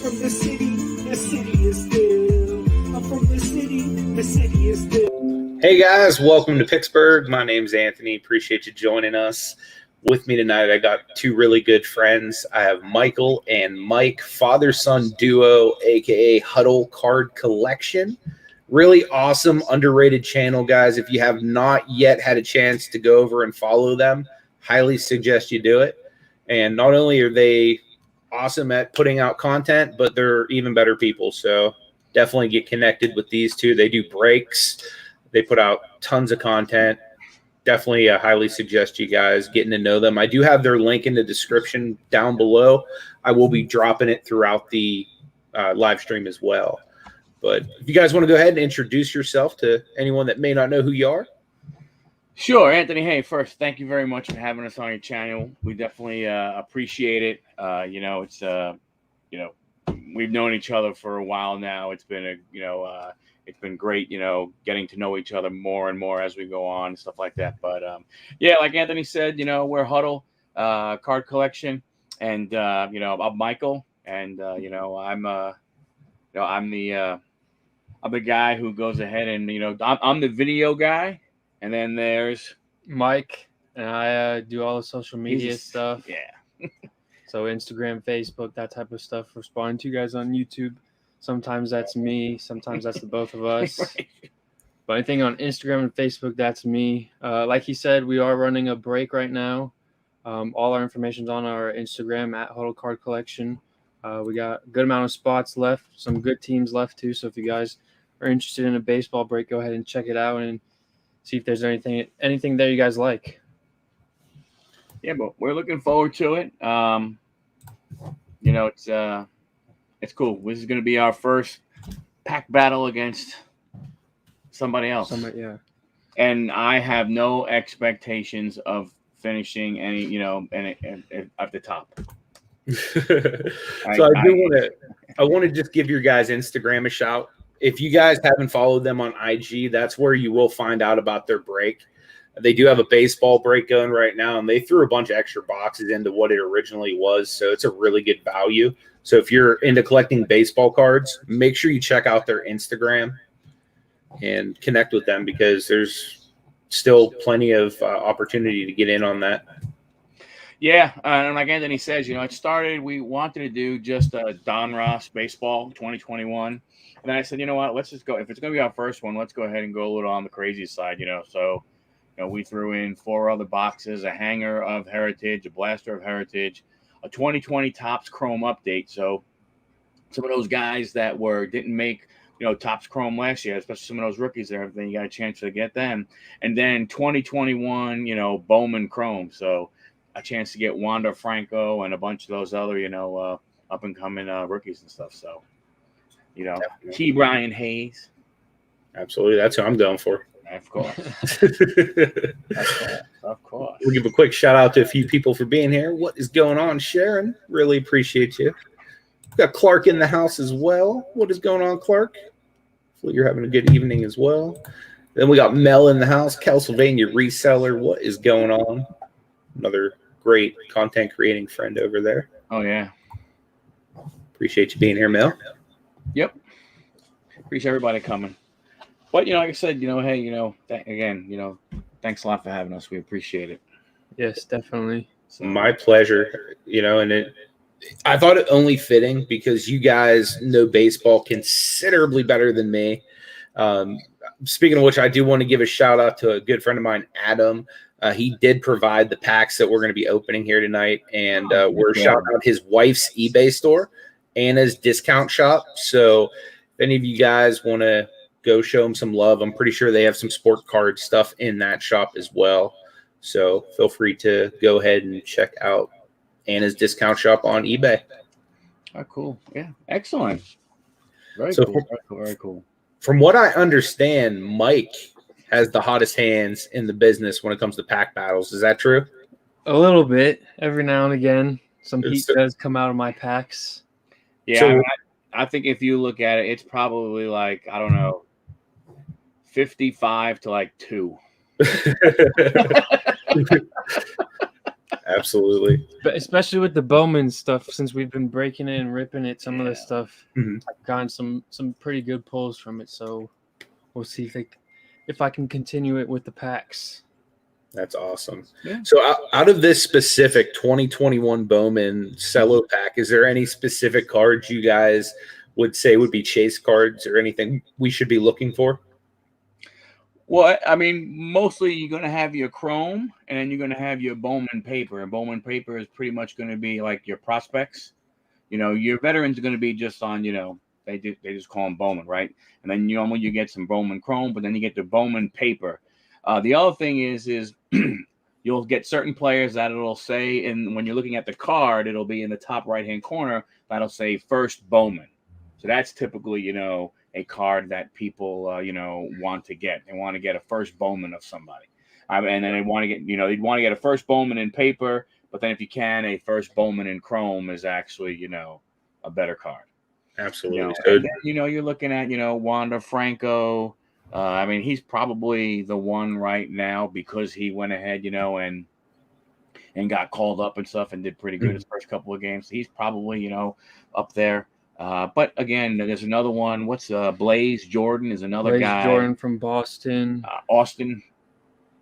From the city is still. I'm from the city is still. Hey guys, welcome to Pittsburgh. My name's Anthony. Appreciate you joining us. With me tonight, I got two really good friends. I have Michael and Mike, father-son duo, aka Huddle Card Collection. Really awesome, underrated channel, guys. If you have not yet had a chance to go over and follow them, highly suggest you do it. And not only are they awesome at putting out content, but they're even better people. So definitely get connected with these two. They do breaks. They put out tons of content. Definitely highly suggest you guys getting to know them. I do have their link in the description down below. I will be dropping it throughout the live stream as well. But if you guys want to go ahead and introduce yourself to anyone that may not know who you are. Sure, Anthony. Hey, first, thank you very much for having us on your channel. We definitely appreciate it. We've known each other for a while now. It's been it's been great, getting to know each other more and more as we go on and stuff like that. But like Anthony said, we're Huddle Card Collection, and I'm Michael, and I'm the guy who goes ahead and I'm the video guy. And then there's Mike, and I do all the social media stuff. Yeah. So Instagram, Facebook, that type of stuff. Responding to you guys on YouTube. Sometimes that's me. Sometimes that's the both of us. Right. But anything on Instagram and Facebook, that's me. Like he said, we are running a break right now. All our information's on our Instagram at Huddle Card Collection. We got a good amount of spots left. Some good teams left too. So if you guys are interested in a baseball break, go ahead and check it out and see if there's anything there you guys like. Yeah, but we're looking forward to it. It's cool. This is going to be our first pack battle against somebody else. Yeah. And I have no expectations of finishing any, at the top. I want to just give your guys' Instagram a shout. If you guys haven't followed them on IG, that's where you will find out about their break. They do have a baseball break going right now, and they threw a bunch of extra boxes into what it originally was, so it's a really good value. So if you're into collecting baseball cards, make sure you check out their Instagram and connect with them, because there's still plenty of opportunity to get in on that. Yeah, and like Anthony says, it started, we wanted to do just a Don Ross baseball 2021. And then I said, you know what, let's just go. If it's going to be our first one, let's go ahead and go a little on the crazy side, So, we threw in 4 other boxes, a hanger of Heritage, a blaster of Heritage, a 2020 Topps Chrome update. So some of those guys that didn't make, Topps Chrome last year, especially some of those rookies and everything, you got a chance to get them. And then 2021, Bowman Chrome. So a chance to get Wander Franco and a bunch of those other, up-and-coming rookies and stuff. So, T. Brian Hayes. Absolutely. That's who I'm going for. Of course. Of course. We'll give a quick shout out to a few people for being here. What is going on, Sharon? Really appreciate you. We've got Clark in the house as well. What is going on, Clark? Hopefully you're having a good evening as well. Then we got Mel in the house, Castlevania reseller. What is going on? Another great content creating friend over there. Oh, yeah. Appreciate you being here, Mel. Yep. Appreciate everybody coming. But, like I said, hey, again, thanks a lot for having us. We appreciate it. Yes, definitely. So, my pleasure. I thought it only fitting because you guys know baseball considerably better than me. Speaking of which, I do want to give a shout out to a good friend of mine, Adam. He did provide the packs that we're going to be opening here tonight. And we're shouting out his wife's eBay store, Anna's Discount Shop. So if any of you guys want to go show them some love, I'm pretty sure they have some sport card stuff in that shop as well. So feel free to go ahead and check out Anna's Discount Shop on eBay. Oh, cool. Yeah. Excellent. Very cool. From what I understand, Mike has the hottest hands in the business when it comes to pack battles. Is that true? A little bit. Every now and again, some heat does come out of my packs. Yeah. So, I think if you look at it, it's probably like, I don't know, 55 to like 2. Absolutely. But especially with the Bowman stuff, since we've been breaking it and ripping it, some of the stuff, I've gotten some pretty good pulls from it. So we'll see if I can continue it with the packs. That's awesome. Yeah. So out of this specific 2021 Bowman cello pack, is there any specific cards you guys would say would be chase cards or anything we should be looking for? Well, I mean, mostly you're going to have your chrome and then you're going to have your Bowman paper. And Bowman paper is pretty much going to be like your prospects. You know, your veterans are going to be just on, you know, they just call them Bowman, right? And then normally you get some Bowman chrome, but then you get the Bowman paper. The other thing is you'll get certain players that it'll say, and when you're looking at the card, it'll be in the top right-hand corner, that'll say first Bowman. So that's typically, you know, a card that people, you know, want to get. They want to get a first Bowman of somebody. And then they want to get, you know, they'd want to get a first Bowman in paper, but then if you can, a first Bowman in chrome is actually, you know, a better card. Absolutely. You know, and then, you know, you're looking at, you know, Wander Franco. I mean, he's probably the one right now because he went ahead, you know, and got called up and stuff and did pretty good his first couple of games. He's probably, you know, up there. But again, there's another one. What's Blaze Jordan is another guy. Jordan from Boston. Austin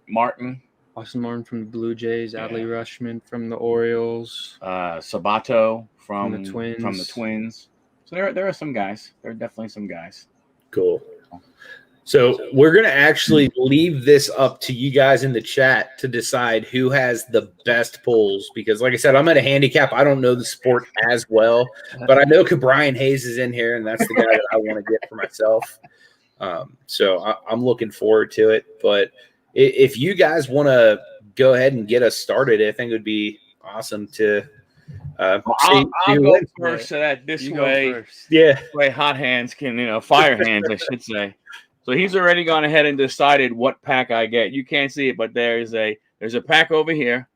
Martin from the Blue Jays. Adley Rushman from the Orioles. Sabato from the Twins. So there are some guys. There are definitely some guys. Cool. So we're going to actually leave this up to you guys in the chat to decide who has the best pulls. Because like I said, I'm at a handicap. I don't know the sport as well, but I know Brian Hayes is in here, and that's the guy that I want to get for myself. So I'm looking forward to it. But if you guys want to go ahead and get us started, I think it would be awesome to I'll go first so that this way, way hot hands can, you know, fire hands, I should say. So he's already gone ahead and decided what pack I get. You can't see it, but there's a pack over here,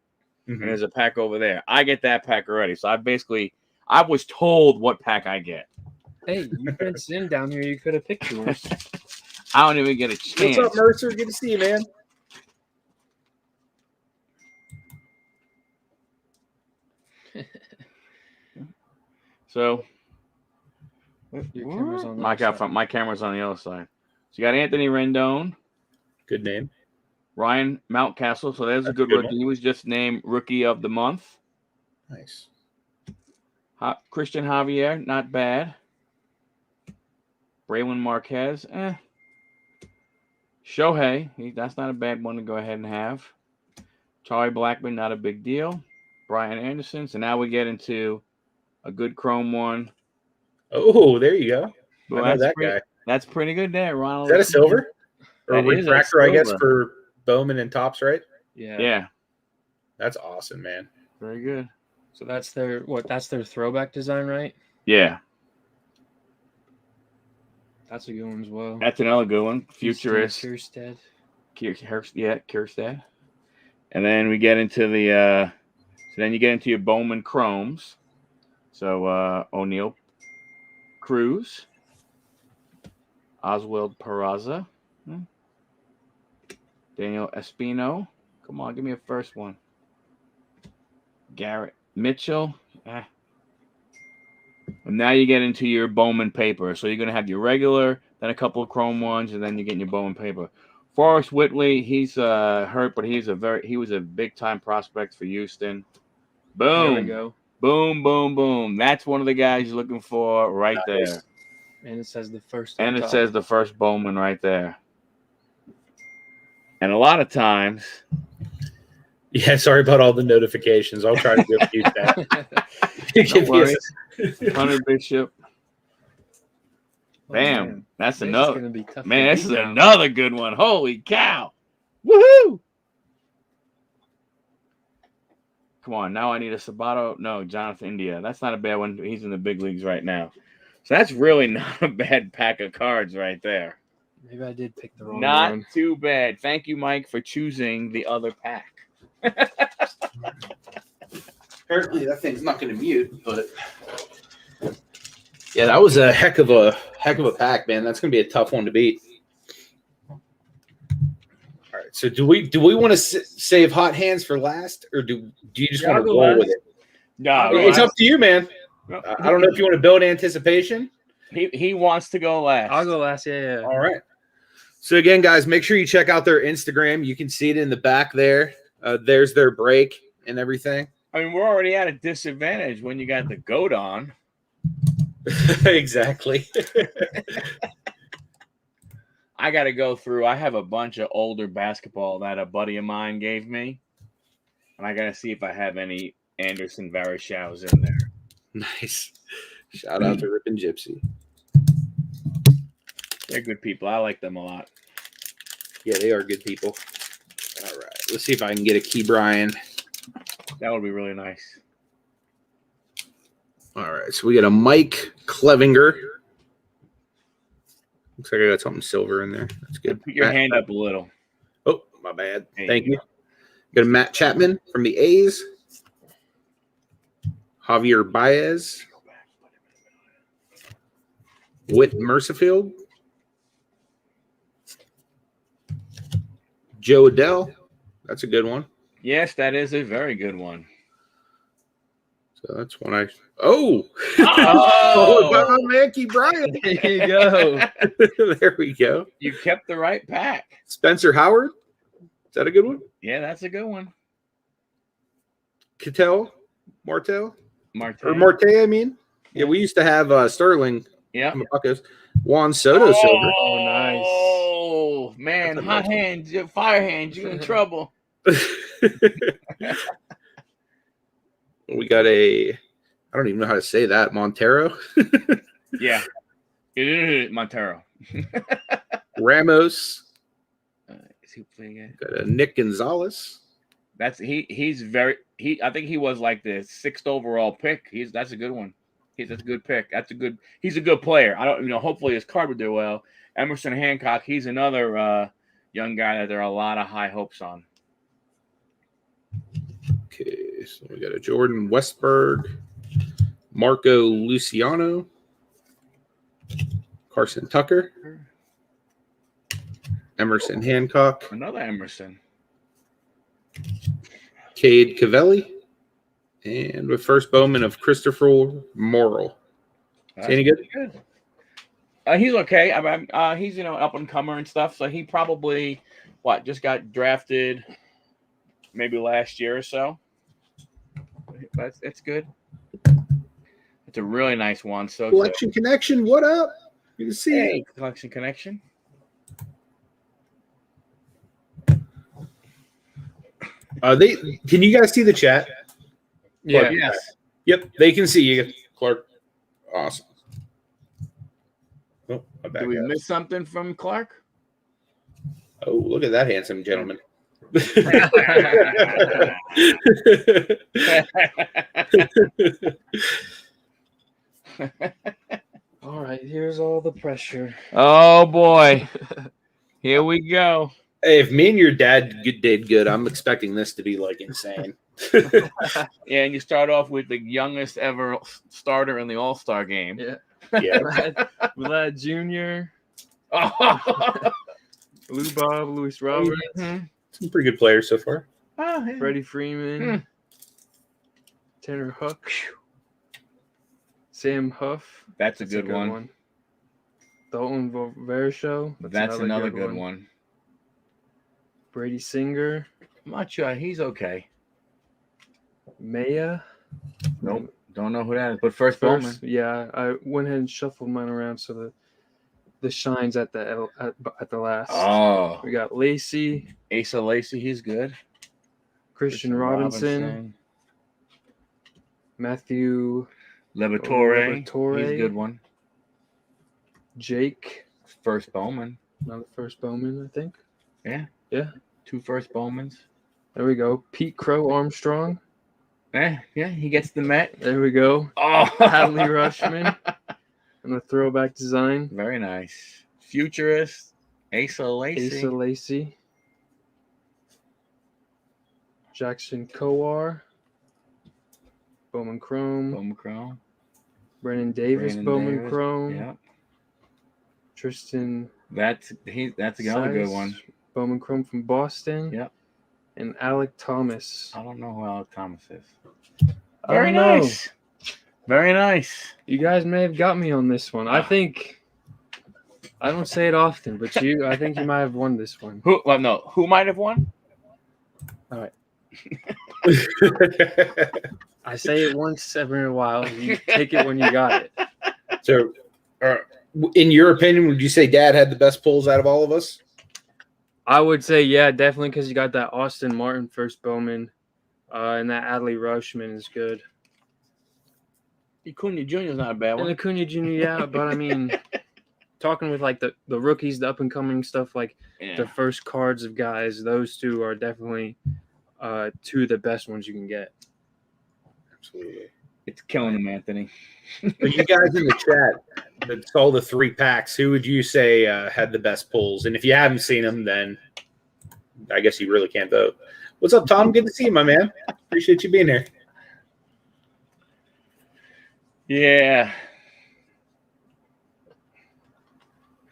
and there's a pack over there. I get that pack already. So I was told what pack I get. Hey, you've been sitting down here. You could have picked yours. I don't even get a chance. What's up, Mercer? Good to see you, man. So my camera's on the other side. So you got Anthony Rendon. Good name. Ryan Mountcastle. So there's a good rookie. He was just named Rookie of the Month. Nice. Christian Javier, not bad. Braylon Marquez, Shohei, that's not a bad one to go ahead and have. Charlie Blackmon, not a big deal. Brian Anderson. So now we get into a good chrome one. Oh, there you go. Well, I know that guy. That's pretty good there, Ronald. Is that a silver? Or a That is a refractor, I guess, silver. for Bowman and Topps, right? Yeah. That's awesome, man. Very good. So that's their throwback design, right? Yeah. That's a good one as well. That's another good one. Futurist. Kierstead. Kierstead. And then we get into the so then you get into your Bowman Chromes. So O'Neal Cruz. Oswald Peraza. Daniel Espino. Come on, give me a first one. Garrett Mitchell. And now you get into your Bowman paper. So you're going to have your regular, then a couple of chrome ones, and then you're getting your Bowman paper. Forrest Whitley, he's hurt, but he was a big-time prospect for Houston. Boom. There we go. Boom, boom, boom. That's one of the guys you're looking for right there. And it says the first. And it says the first Bowman right there. And a lot of times. Yeah, sorry about all the notifications. I'll try to refute that. Don't worry. Hunter Bishop. Bam. Man, that's another. Man, this is another good one. Holy cow. Woohoo. Come on. Now I need a Sabato. No, Jonathan India. That's not a bad one. He's in the big leagues right now. So that's really not a bad pack of cards right there. Maybe I did pick the wrong one. Not too bad. Thank you, Mike, for choosing the other pack. Apparently that thing's not going to mute, but yeah, that was a heck of a pack, man. That's going to be a tough one to beat. All right, So do we want to save hot hands for last, or do you just want to roll with it? No, It's up to you, man. I don't know if you want to build anticipation. He wants to go last. I'll go last. Yeah. All right. So again, guys, make sure you check out their Instagram. You can see it in the back there. There's their break and everything. I mean, we're already at a disadvantage when you got the goat on. Exactly. I got to go through. I have a bunch of older basketball that a buddy of mine gave me, and I got to see if I have any Anderson Varejão's in there. Nice. Shout out to Rip and Gypsy. They're good people. I like them a lot. Yeah, they are good people. All right. Let's see if I can get a Key Brian. That would be really nice. All right. So we got a Mike Clevinger. Looks like I got something silver in there. That's good. Put your hand up a little. Oh, my bad. There Thank you you. Got a Matt Chapman from the A's. Javier Baez. Whit Mercifield. Joe Adell. That's a good one. Yes, that is a very good one. So that's one I. Oh! Oh! By my man, Key Brian. There you go. There we go. You kept the right pack. Spencer Howard. Is that a good one? Yeah, that's a good one. Martel. Or Marte, I mean. Yeah, we used to have Sterling. Yeah. From the Buccos. Juan Soto silver. Oh, nice. Oh, man. That's a Hot nice one. hands, fire hands, you in trouble. We got I don't even know how to say that. Montero. Yeah. Montero. Ramos. Is he playing it? Got a Nick Gonzalez. I think he was like the 6th overall pick. That's a good one. That's a good pick. He's a good player. Hopefully his card would do well. Emerson Hancock, he's another young guy that there are a lot of high hopes on. Okay, so we got a Jordan Westberg, Marco Luciano, Carson Tucker, Emerson Hancock, Another Emerson. Cade Cavelli, and with first Bowman of Christopher Morrill. Is he any good? He's okay. He's up and comer and stuff. So he probably just got drafted maybe last year or so. But it's good. It's a really nice one. So Collection Connection, what up? You can see it. Collection Connection. Can you guys see the chat? Yeah. Clark, Yes. Yep, they can see you, Clark. Awesome. Oh, my bad, Did we guys. miss something from Clark? Oh, look at that handsome gentleman. All right, here's all the pressure. Oh boy. Here we go. Hey, if me and your dad did good, I'm expecting this to be like insane. Yeah, and you start off with the youngest ever starter in the All-Star game. Yeah. Yeah. Vlad Jr., Oh, Lou Bob, Luis Roberts, Some pretty good players so far. yeah. Freddie Freeman, Tanner Hook, Sam Huff. That's a good one. Dalton Varsho. That's another good one. Brady Singer. I'm not sure. He's okay. Maya. Nope. Don't know who that is. But first Bowman. Yeah, I went ahead and shuffled mine around so the shines at the last. Oh. We got Lacey, Asa Lacey, he's good. Christian Robinson, Matthew Levatore. Levatore. He's a good one. Jake. First Bowman. Another first Bowman, I think. Yeah. Yeah. 2 first Bowmans. There we go. Pete Crow Armstrong. Yeah, he gets the Met. There we go. Oh, Hadley Rushman. And a throwback design. Very nice. Futurist. Asa Lacey. Asa Lacey. Jackson Kowar. Bowman Chrome. Bowman Chrome. Brennan Davis. Bowman Davis. Chrome. Yeah. Tristan. That's another good one. Bowman Chrome from Boston. Yep. And Alec Thomas. I don't know who Alec Thomas is. I Very don't know. nice. Very nice. You guys may have got me on this one. I think I don't say it often, but I think you might have won this one. Who might have won? All right. I say it once every while. You take it when you got it. So, in your opinion, would you say Dad had the best pulls out of all of us? I would say, yeah, definitely, because you got that Austin Martin first Bowman, and that Adley Rushman is good. Acuna Jr. is not a bad one. And Acuna Jr., yeah, but I mean, talking with like the rookies, the up and coming stuff, like the first cards of guys, those two are definitely two of the best ones you can get. Absolutely. It's killing them, Anthony. So you guys in the chat that saw the 3 packs, who would you say had the best pulls? And if you haven't seen them, then I guess you really can't vote. What's up, Tom? Good to see you, my man. Appreciate you being here. Yeah.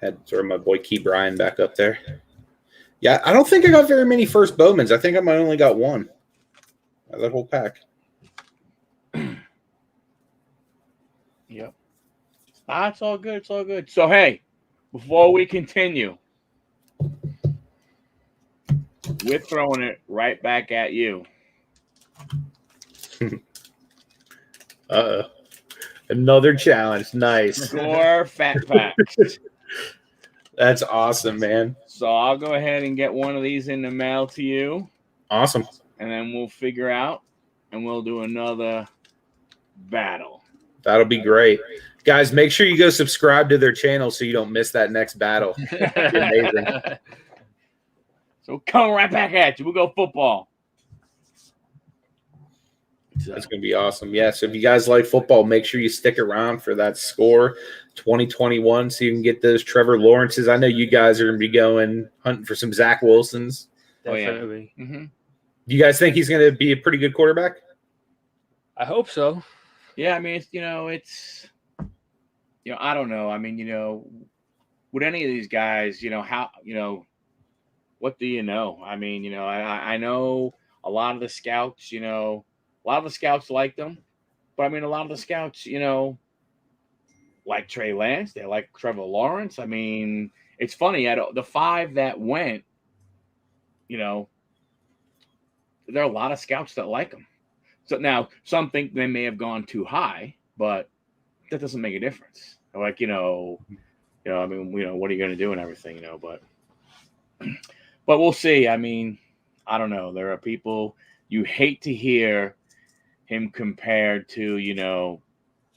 Had sort of my boy Key Bryan back up there. Yeah, I don't think I got very many first Bowmans. I think I might only got one out of that whole pack. Yep. It's all good. It's all good. So, hey, before we continue, we're throwing it right back at you. Uh-oh. Another challenge. Nice. Score fat facts. That's awesome, man. So I'll go ahead and get one of these in the mail to you. Awesome. And then we'll figure out and we'll do another battle. That'll be great. Guys, make sure you go subscribe to their channel so you don't miss that next battle. Amazing. So coming right back at you. We'll go football. That's going to be awesome. Yeah, so if you guys like football, make sure you stick around for that score 2021 so you can get those Trevor Lawrences. I know you guys are going to be going hunting for some Zach Wilsons. Definitely. Oh, yeah. Mm-hmm. Do you guys think he's going to be a pretty good quarterback? I hope so. Yeah, I mean, I don't know. I mean, with any of these guys, what do you know? I mean, I know a lot of the scouts, a lot of the scouts like them, but I mean, a lot of the scouts, like Trey Lance, they like Trevor Lawrence. I mean, it's funny, out of the 5 that went, there are a lot of scouts that like them. So now some think they may have gone too high, but that doesn't make a difference. Like, I mean, what are you going to do and everything, but we'll see. I mean, I don't know. There are people you hate to hear him compared to,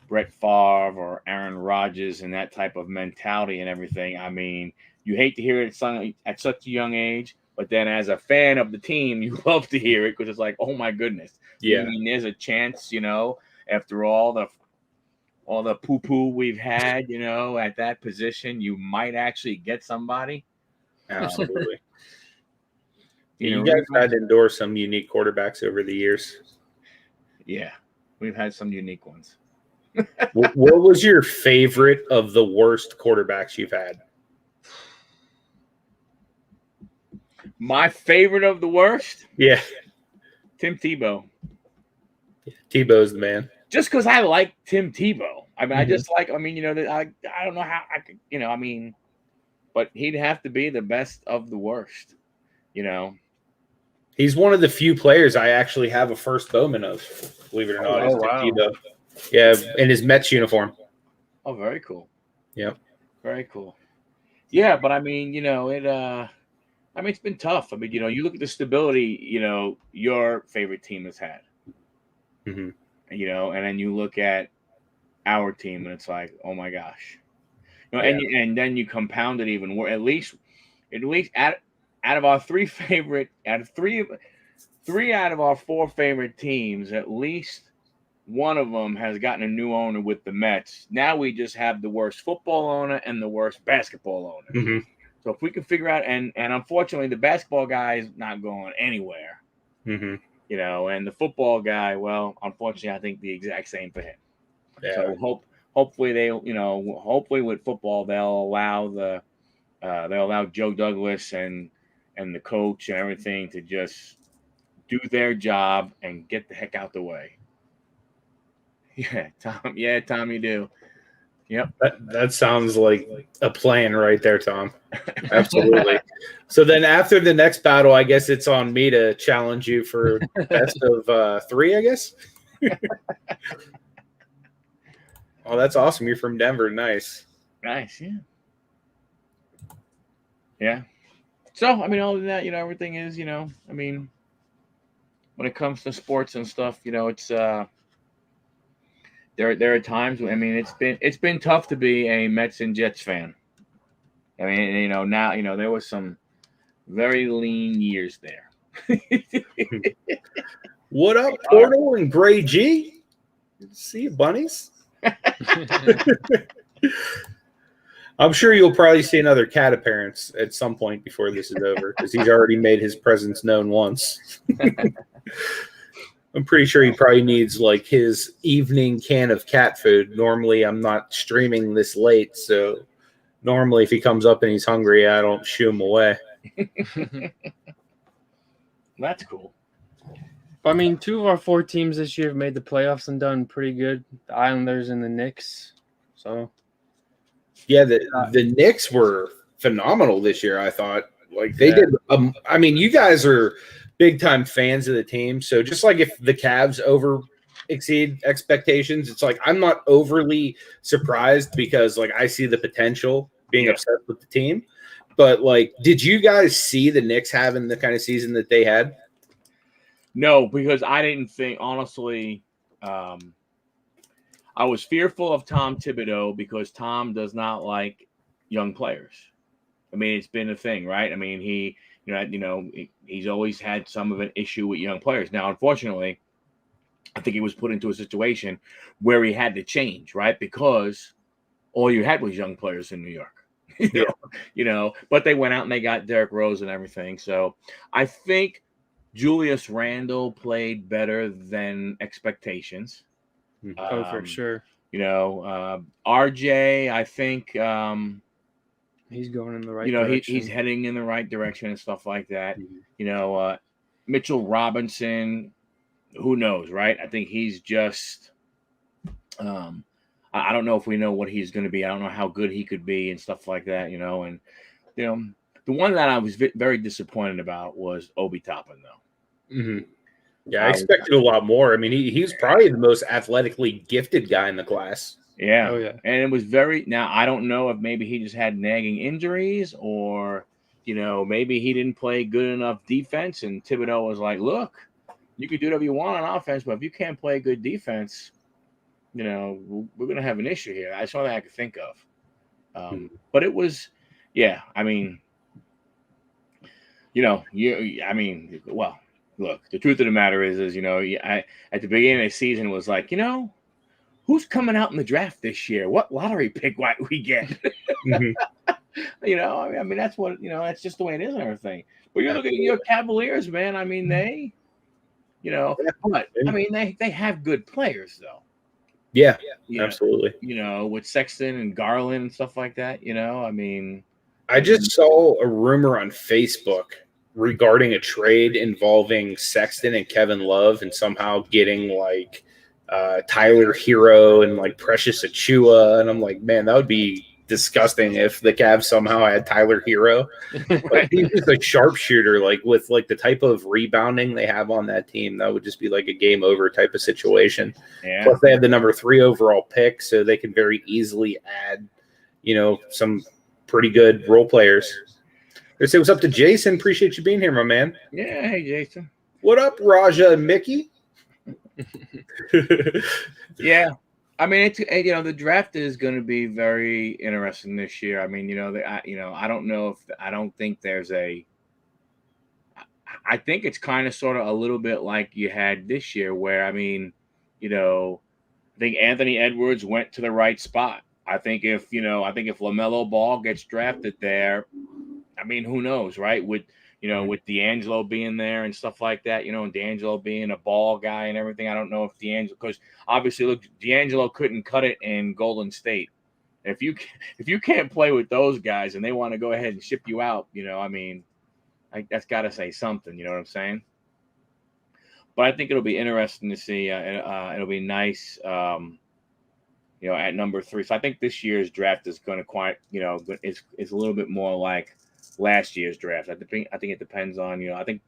Brett Favre or Aaron Rodgers and that type of mentality and everything. I mean, you hate to hear it at such a young age, but then as a fan of the team, you love to hear it because it's like, oh my goodness. Yeah. I mean, there's a chance, after all the poo-poo we've had, at that position, you might actually get somebody. Absolutely. You guys had to endorse some unique quarterbacks over the years. Yeah, we've had some unique ones. What was your favorite of the worst quarterbacks you've had? My favorite of the worst? Yeah. Tim Tebow. Tebow's the man. Just because I like Tim Tebow. I mean, I just like, I don't know how I could, but he'd have to be the best of the worst, He's one of the few players I actually have a first Bowman of, believe it or not. Oh, wow. Tebow. Yeah, in his Mets uniform. Oh, very cool. Yep. Very cool. Yeah, but I mean, it's been tough. I mean, you look at the stability, your favorite team has had. Mm-hmm. And then you look at our team and it's like, oh my gosh. And then you compound it even more. At least out of our three out of our 4 favorite teams, at least one of them has gotten a new owner with the Mets. Now we just have the worst football owner and the worst basketball owner. Mm-hmm. So if we can figure out, and unfortunately the basketball guy is not going anywhere. Mm-hmm. And the football guy, well, unfortunately, I think the exact same for him. Yeah. So hopefully with football they'll allow Joe Douglas and and the coach and everything to just do their job and get the heck out the way. Yeah, Tom. Yeah, Tom, you do. Yep. That sounds like a plan right there, Tom. Absolutely. So then after the next battle, I guess it's on me to challenge you for best of 3, I guess. Oh, that's awesome. You're from Denver. Nice. Nice, yeah. Yeah. So, I mean, other than that, everything is, I mean, when it comes to sports and stuff, it's there are times when, I mean, it's been tough to be a Mets and Jets fan. I mean, now, there was some very lean years there. What up, Portal and Gray G? See you, bunnies. I'm sure you'll probably see another cat appearance at some point before this is over because he's already made his presence known once. I'm pretty sure he probably needs like his evening can of cat food. Normally, I'm not streaming this late, so normally if he comes up and he's hungry, I don't shoo him away. That's cool. I mean, 2 of our 4 teams this year have made the playoffs and done pretty good. The Islanders and the Knicks. So, yeah, the Knicks were phenomenal this year, I thought. Like, they did. I mean, you guys are big-time fans of the team. So, just like if the Cavs exceed expectations, it's like I'm not overly surprised because, like, I see the potential being obsessed with the team. But, like, did you guys see the Knicks having the kind of season that they had? No, because I didn't think, honestly, I was fearful of Tom Thibodeau because Tom does not like young players. I mean, it's been a thing, right? I mean, he's always had some of an issue with young players. Now, unfortunately, I think he was put into a situation where he had to change, right? Because all you had was young players in New York. But they went out and they got Derrick Rose and everything. So I think Julius Randle played better than expectations. Oh, for sure. RJ, I think he's going in the right direction. He's heading in the right direction and stuff like that. Mitchell Robinson, who knows, right? I think he's just I don't know if we know what he's going to be. I don't know how good he could be and stuff like that, and the one that I was very disappointed about was Obi Toppin, though. Mm-hmm. Yeah, I expected a lot more. I mean, he's probably the most athletically gifted guy in the class. Yeah. Oh, yeah. And it was now, I don't know if maybe he just had nagging injuries or, maybe he didn't play good enough defense. And Thibodeau was like, look, you can do whatever you want on offense, but if you can't play good defense, we're going to have an issue here. That's all that I could think of. But it was, I mean, well, look, the truth of the matter is, at the beginning of the season was like, who's coming out in the draft this year? What lottery pick might we get? Mm-hmm. I mean, that's what, that's just the way it is and everything. But you're looking at your Cavaliers, man. I mean, they, but I mean, they have good players though. Yeah, absolutely. With Sexton and Garland and stuff like that, I mean. I just saw a rumor on Facebook regarding a trade involving Sexton and Kevin Love and somehow getting like Tyler Hero and like Precious Achua. And I'm like, man, that would be disgusting if the Cavs somehow had Tyler Hero. Like, he's just a sharpshooter, like with like the type of rebounding they have on that team. That would just be like a game over type of situation. Yeah. Plus they have the number 3 overall pick, so they can very easily add, some pretty good role players. Let's say what's up to Jason. Appreciate you being here, my man. Yeah, hey Jason. What up, Raja and Mickey? Yeah, I mean, it's the draft is going to be very interesting this year. I mean, I don't know I don't think there's I think it's kind of sort of a little bit like you had this year, where I mean, I think Anthony Edwards went to the right spot. I think if LaMelo Ball gets drafted there, I mean, who knows, right? With D'Angelo being there and stuff like that, and D'Angelo being a ball guy and everything. I don't know if because obviously, look, D'Angelo couldn't cut it in Golden State. If you can't play with those guys and they want to go ahead and ship you out, I mean, that's got to say something. You know what I'm saying? But I think it'll be interesting to see. It'll be nice, at number 3. So I think this year's draft is going to quite, it's a little bit more like last year's draft. I think it depends on, I think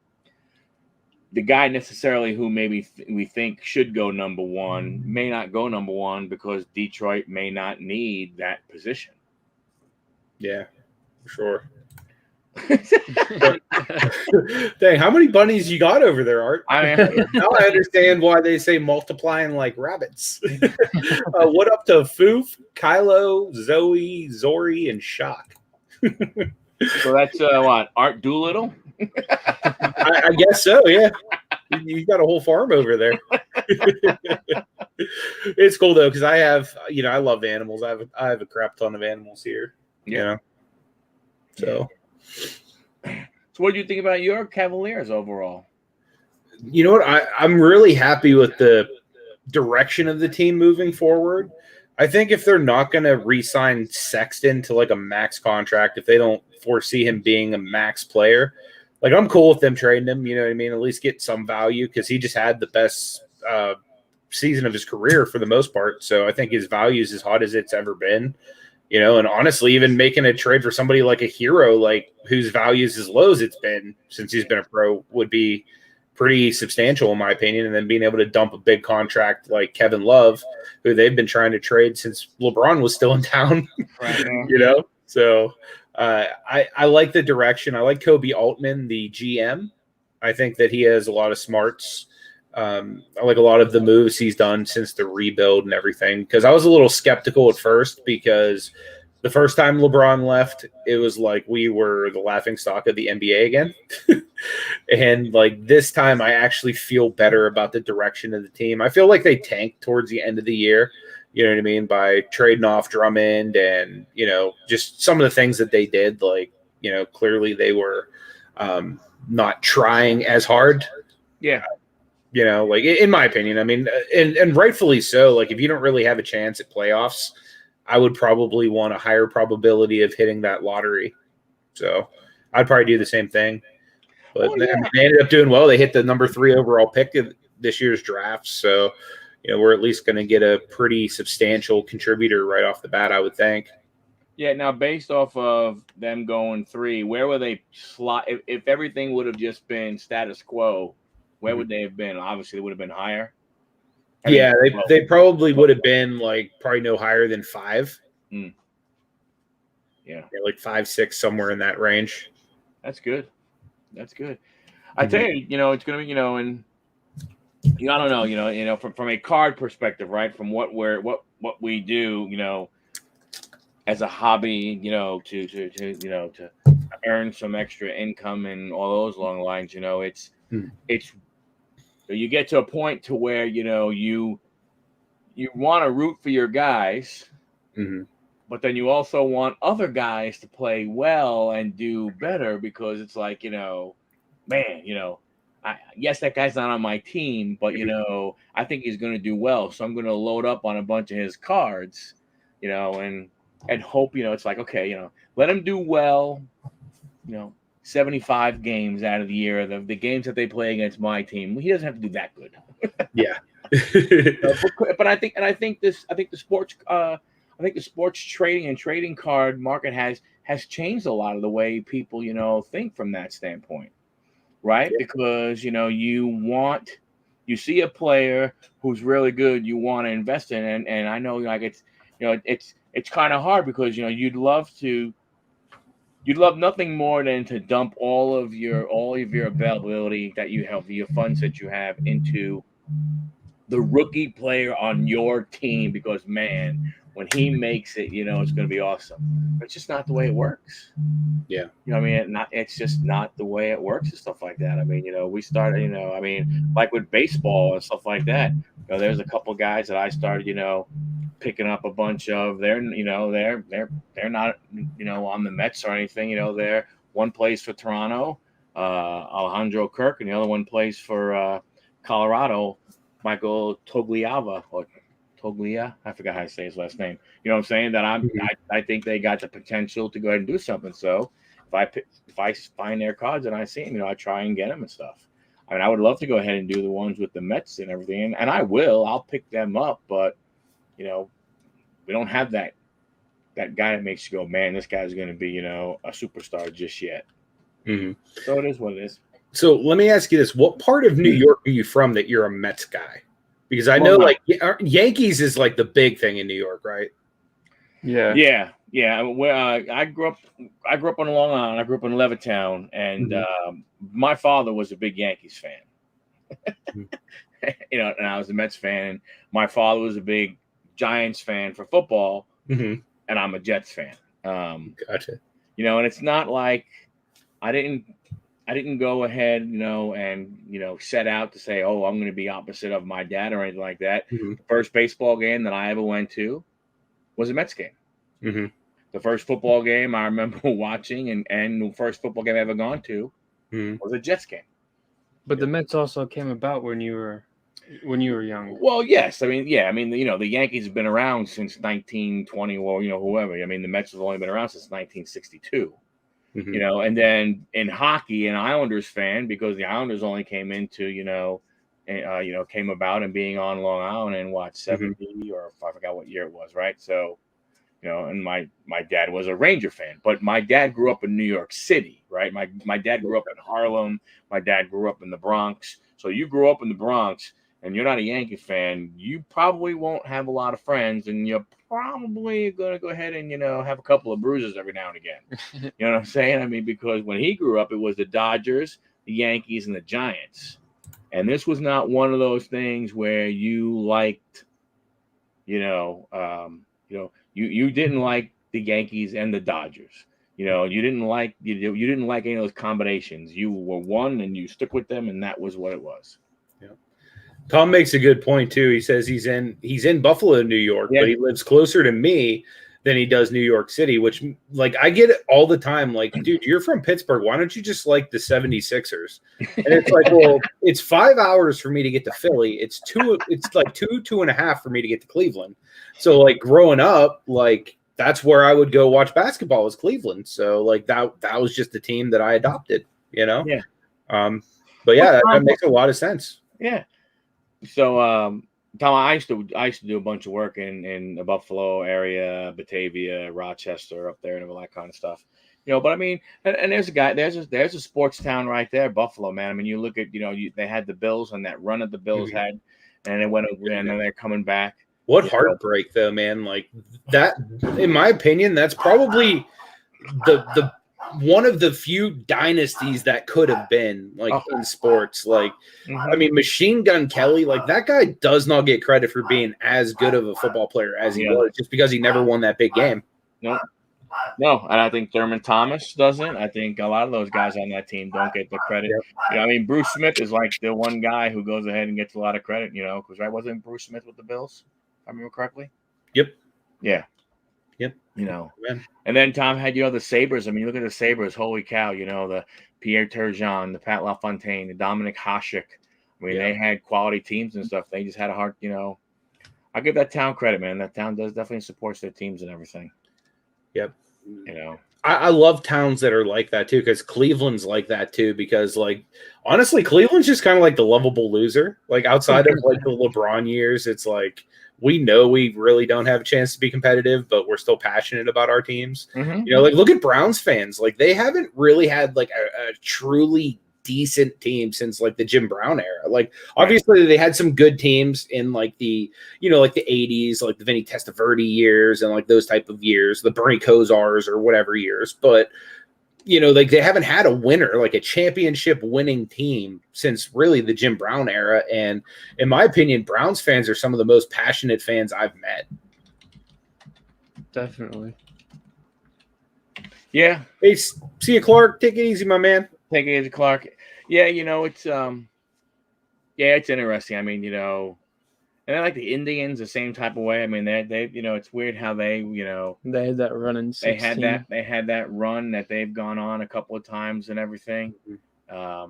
the guy necessarily who maybe we think should go number 1 may not go number 1 because Detroit may not need that position. Yeah, for sure. Dang, how many bunnies you got over there, Art? I mean, now I understand why they say multiplying like rabbits. What up to Foof, Kylo, Zoe, Zori, and Shock? So that's what, Art Doolittle? I guess so, yeah. You got a whole farm over there. It's cool though, because I have, I love animals. I have a crap ton of animals here. Yeah. So what do you think about your Cavaliers overall? You know what? I'm really happy with the direction of the team moving forward. I think if they're not going to re-sign Sexton to like a max contract, if they don't foresee him being a max player, like I'm cool with them trading him. You know what I mean? At least get some value because he just had the best season of his career for the most part. So I think his value is as hot as it's ever been. And honestly, even making a trade for somebody like a hero, like whose value is as low as it's been since he's been a pro, would be pretty substantial in my opinion. And then being able to dump a big contract like Kevin Love, who they've been trying to trade since LeBron was still in town, right. So I like the direction. I like Kobe Altman, the GM. I think that he has a lot of smarts. I like a lot of the moves he's done since the rebuild and everything, because I was a little skeptical at first because the first time LeBron left, it was like we were the laughing stock of the NBA again. And like this time, I actually feel better about the direction of the team. I feel like they tanked towards the end of the year, you know what I mean, by trading off Drummond and, just some of the things that they did. Like, clearly they were not trying as hard. Yeah. Like in my opinion, I mean, and rightfully so. Like if you don't really have a chance at playoffs, I would probably want a higher probability of hitting that lottery. So I'd probably do the same thing. But they ended up doing well. They hit the number 3 overall pick of this year's draft. So, we're at least going to get a pretty substantial contributor right off the bat, I would think. Yeah. Now, based off of them going 3, where would they slot? If everything would have just been status quo, where would they have been? Obviously, they would have been higher. Yeah, they probably would have been like probably no higher than 5. Yeah, like 5, 6, somewhere in that range. That's good. I tell you, it's gonna be, and I don't know, from a card perspective, right? From what we do, as a hobby, to earn some extra income and all those long lines, it's. You get to a point to where you want to root for your guys, but then you also want other guys to play well and do better because it's like yes, that guy's not on my team, but I think he's going to do well, so I'm going to load up on a bunch of his cards, and hope it's like okay, let him do well, 75 games out of the year, the games that they play against my team, he doesn't have to do that good. Yeah. But I think the sports trading and trading card market has changed a lot of the way people, think from that standpoint. Right? Yeah. Because, you see a player who's really good, you want to invest in, and I know like it's kind of hard because, you'd love nothing more than to dump all of your availability that you have, your funds that you have, into the rookie player on your team because, man, when he makes it, it's going to be awesome. But it's just not the way it works. Yeah. It's just not the way it works and stuff like that. I mean, we started, like with baseball and stuff like that. There's a couple guys that I started, picking up a bunch of. They're not on the Mets or anything. One plays for Toronto, Alejandro Kirk, and the other one plays for Colorado, Michael Togliava or Toglia. I forgot how to say his last name. You know what I'm saying? That I think they got the potential to go ahead and do something. So if if I find their cards and I see them, I try and get them and stuff. I mean, I would love to go ahead and do the ones with the Mets and everything, and I will. I'll pick them up, but we don't have that guy that makes you go, man, this guy's going to be a superstar just yet. Mm-hmm. So it is what it is. So let me ask you this: what part of New York are you from that you're a Mets guy? Because I know Yankees is like the big thing in New York, right? Yeah. Where I grew up on Long Island. I grew up in Levittown, and my father was a big Yankees fan. And I was a Mets fan. And my father was a big Giants fan for football, and I'm a Jets fan. Gotcha. And it's not like I didn't go ahead, and set out to say, oh, I'm going to be opposite of my dad or anything like that. The first baseball game that I ever went to was a Mets game. The first football game I remember watching, and the first football game I ever gone to was a Jets game. But the Mets also came about when you were young. Well, yes, the Yankees have been around since 1920, or whoever. I mean, the Mets have only been around since 1962. And then in hockey, an Islanders fan, because the Islanders only came into, came about and being on Long Island in 70 or I forgot what year it was, right? So, and my dad was a Ranger fan, but my dad grew up in New York City, right? My dad grew up in Harlem. My dad grew up in the Bronx. So you grew up in the Bronx and you're not a Yankee fan, you probably won't have a lot of friends, and you're probably going to go ahead and, have a couple of bruises every now and again. You know what I'm saying? I mean, because when he grew up, it was the Dodgers, the Yankees, and the Giants. And this was not one of those things where you liked, you didn't like the Yankees and the Dodgers. You didn't like any of those combinations. You were one and you stuck with them, and that was what it was. Yeah. Tom makes a good point too. He says he's in Buffalo, New York, but he lives closer to me than he does New York City, which, like, I get it all the time. Like, dude, you're from Pittsburgh. Why don't you just like the 76ers? And it's like, well, it's 5 hours for me to get to Philly. It's like 2.5 for me to get to Cleveland. So, like, growing up, like, that's where I would go watch basketball, was Cleveland. So, like, that was just the team that I adopted, Yeah. But yeah, that makes a lot of sense. Yeah. So, Tom, I used to do a bunch of work in the Buffalo area, Batavia, Rochester, up there, and all that kind of stuff. But I mean, and there's a sports town right there, Buffalo, man. I mean, you look at, they had the Bills and that run that the Bills had, and it went over, and then they're coming back. What heartbreak, though, man! Like that, in my opinion, that's probably the one of the few dynasties that could have been, like, in sports. Like, I mean, Machine Gun Kelly, like, that guy does not get credit for being as good of a football player as he was, just because he never won that big game. No, and I think Thurman Thomas doesn't. I think a lot of those guys on that team don't get the credit. I mean, Bruce Smith is like the one guy who goes ahead and gets a lot of credit, because wasn't Bruce Smith with the Bills, if I remember correctly? Yep. Yeah. Yep. And then Tom had, the Sabres. I mean, you look at the Sabres, holy cow, the Pierre Turgeon, the Pat LaFontaine, the Dominic Hasek. I mean, they had quality teams and stuff. They just had a hard, I give that town credit, man. That town definitely supports their teams and everything. Yep. I love towns that are like that too, because Cleveland's like that too, because, like, honestly, Cleveland's just kind of like the lovable loser. Like, outside of, like, the LeBron years, it's like, we know we really don't have a chance to be competitive, but we're still passionate about our teams. Like, look at Browns fans. Like, they haven't really had, like, a truly decent team since, like, the Jim Brown era. Like, obviously they had some good teams in, like, the, like the 80s, like the Vinny Testaverde years and, like, those type of years, the Bernie Kosars or whatever years. But, like, they haven't had a winner, like a championship winning team, since really the Jim Brown era. And in my opinion, Browns fans are some of the most passionate fans I've met. Definitely. Yeah. Hey, see you, Clark. Take it easy, my man. Take it easy, Clark. Yeah, it's it's interesting. I mean, and I like the Indians the same type of way. I mean, they it's weird how they had that run in 16. They had that run that they've gone on a couple of times and everything. But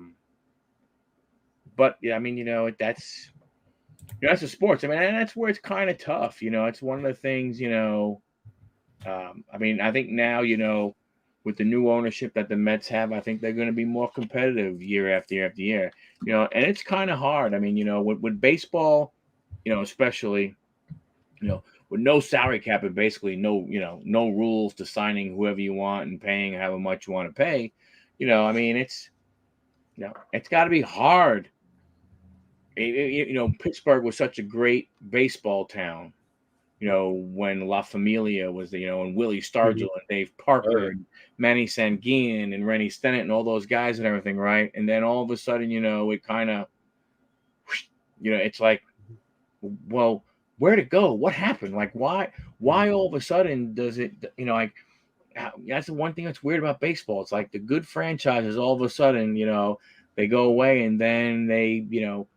yeah, I mean, that's the sports. I mean, and that's where it's kind of tough. It's one of the things. I mean, I think now with the new ownership that the Mets have, I think they're going to be more competitive year after year after year. You know, and it's kind of hard. I mean, you know, with baseball, you know, especially, you know, with no salary cap and basically no, you know, no rules to signing whoever you want and paying however much you want to pay. You know, I mean, it's, you know, it's got to be hard. You know, Pittsburgh was such a great baseball town. You know, when La Familia was, you know, and Willie Stargell and Dave Parker and Manny Sanguin and Rennie Stennett and all those guys and everything, right? And then all of a sudden, you know, it kind of, you know, it's like, well, where'd it go? What happened? Like, why all of a sudden does it, you know, like, that's the one thing that's weird about baseball. It's like the good franchises all of a sudden, you know, they go away and then they, you know,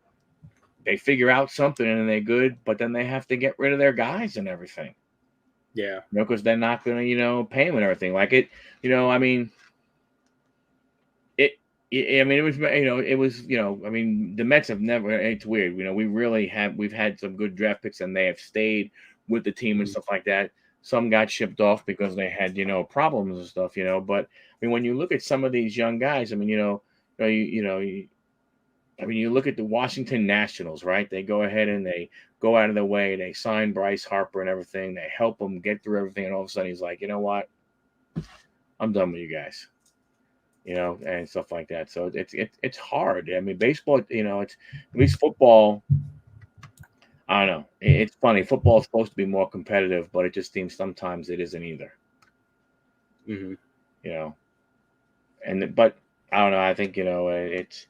they figure out something and they're good, but then they have to get rid of their guys and everything. Yeah. You know, because they're not going to, you know, pay them and everything. Like it, you know, I mean, it was, you know, it was, you know, I mean, the Mets have never, it's weird. You know, we've had some good draft picks and they have stayed with the team and stuff like that. Some got shipped off because they had, you know, problems and stuff, you know, but I mean, when you look at some of these young guys, I mean, I mean, you look at the Washington Nationals, right? They go ahead and they go out of their way. They sign Bryce Harper and everything. They help him get through everything. And all of a sudden he's like, you know what? I'm done with you guys, you know, and stuff like that. So it's hard. I mean, baseball, you know, it's at least football. I don't know. It's funny. Football is supposed to be more competitive, but it just seems sometimes it isn't either. Mm-hmm. You know, but I don't know. I think, you know, it's,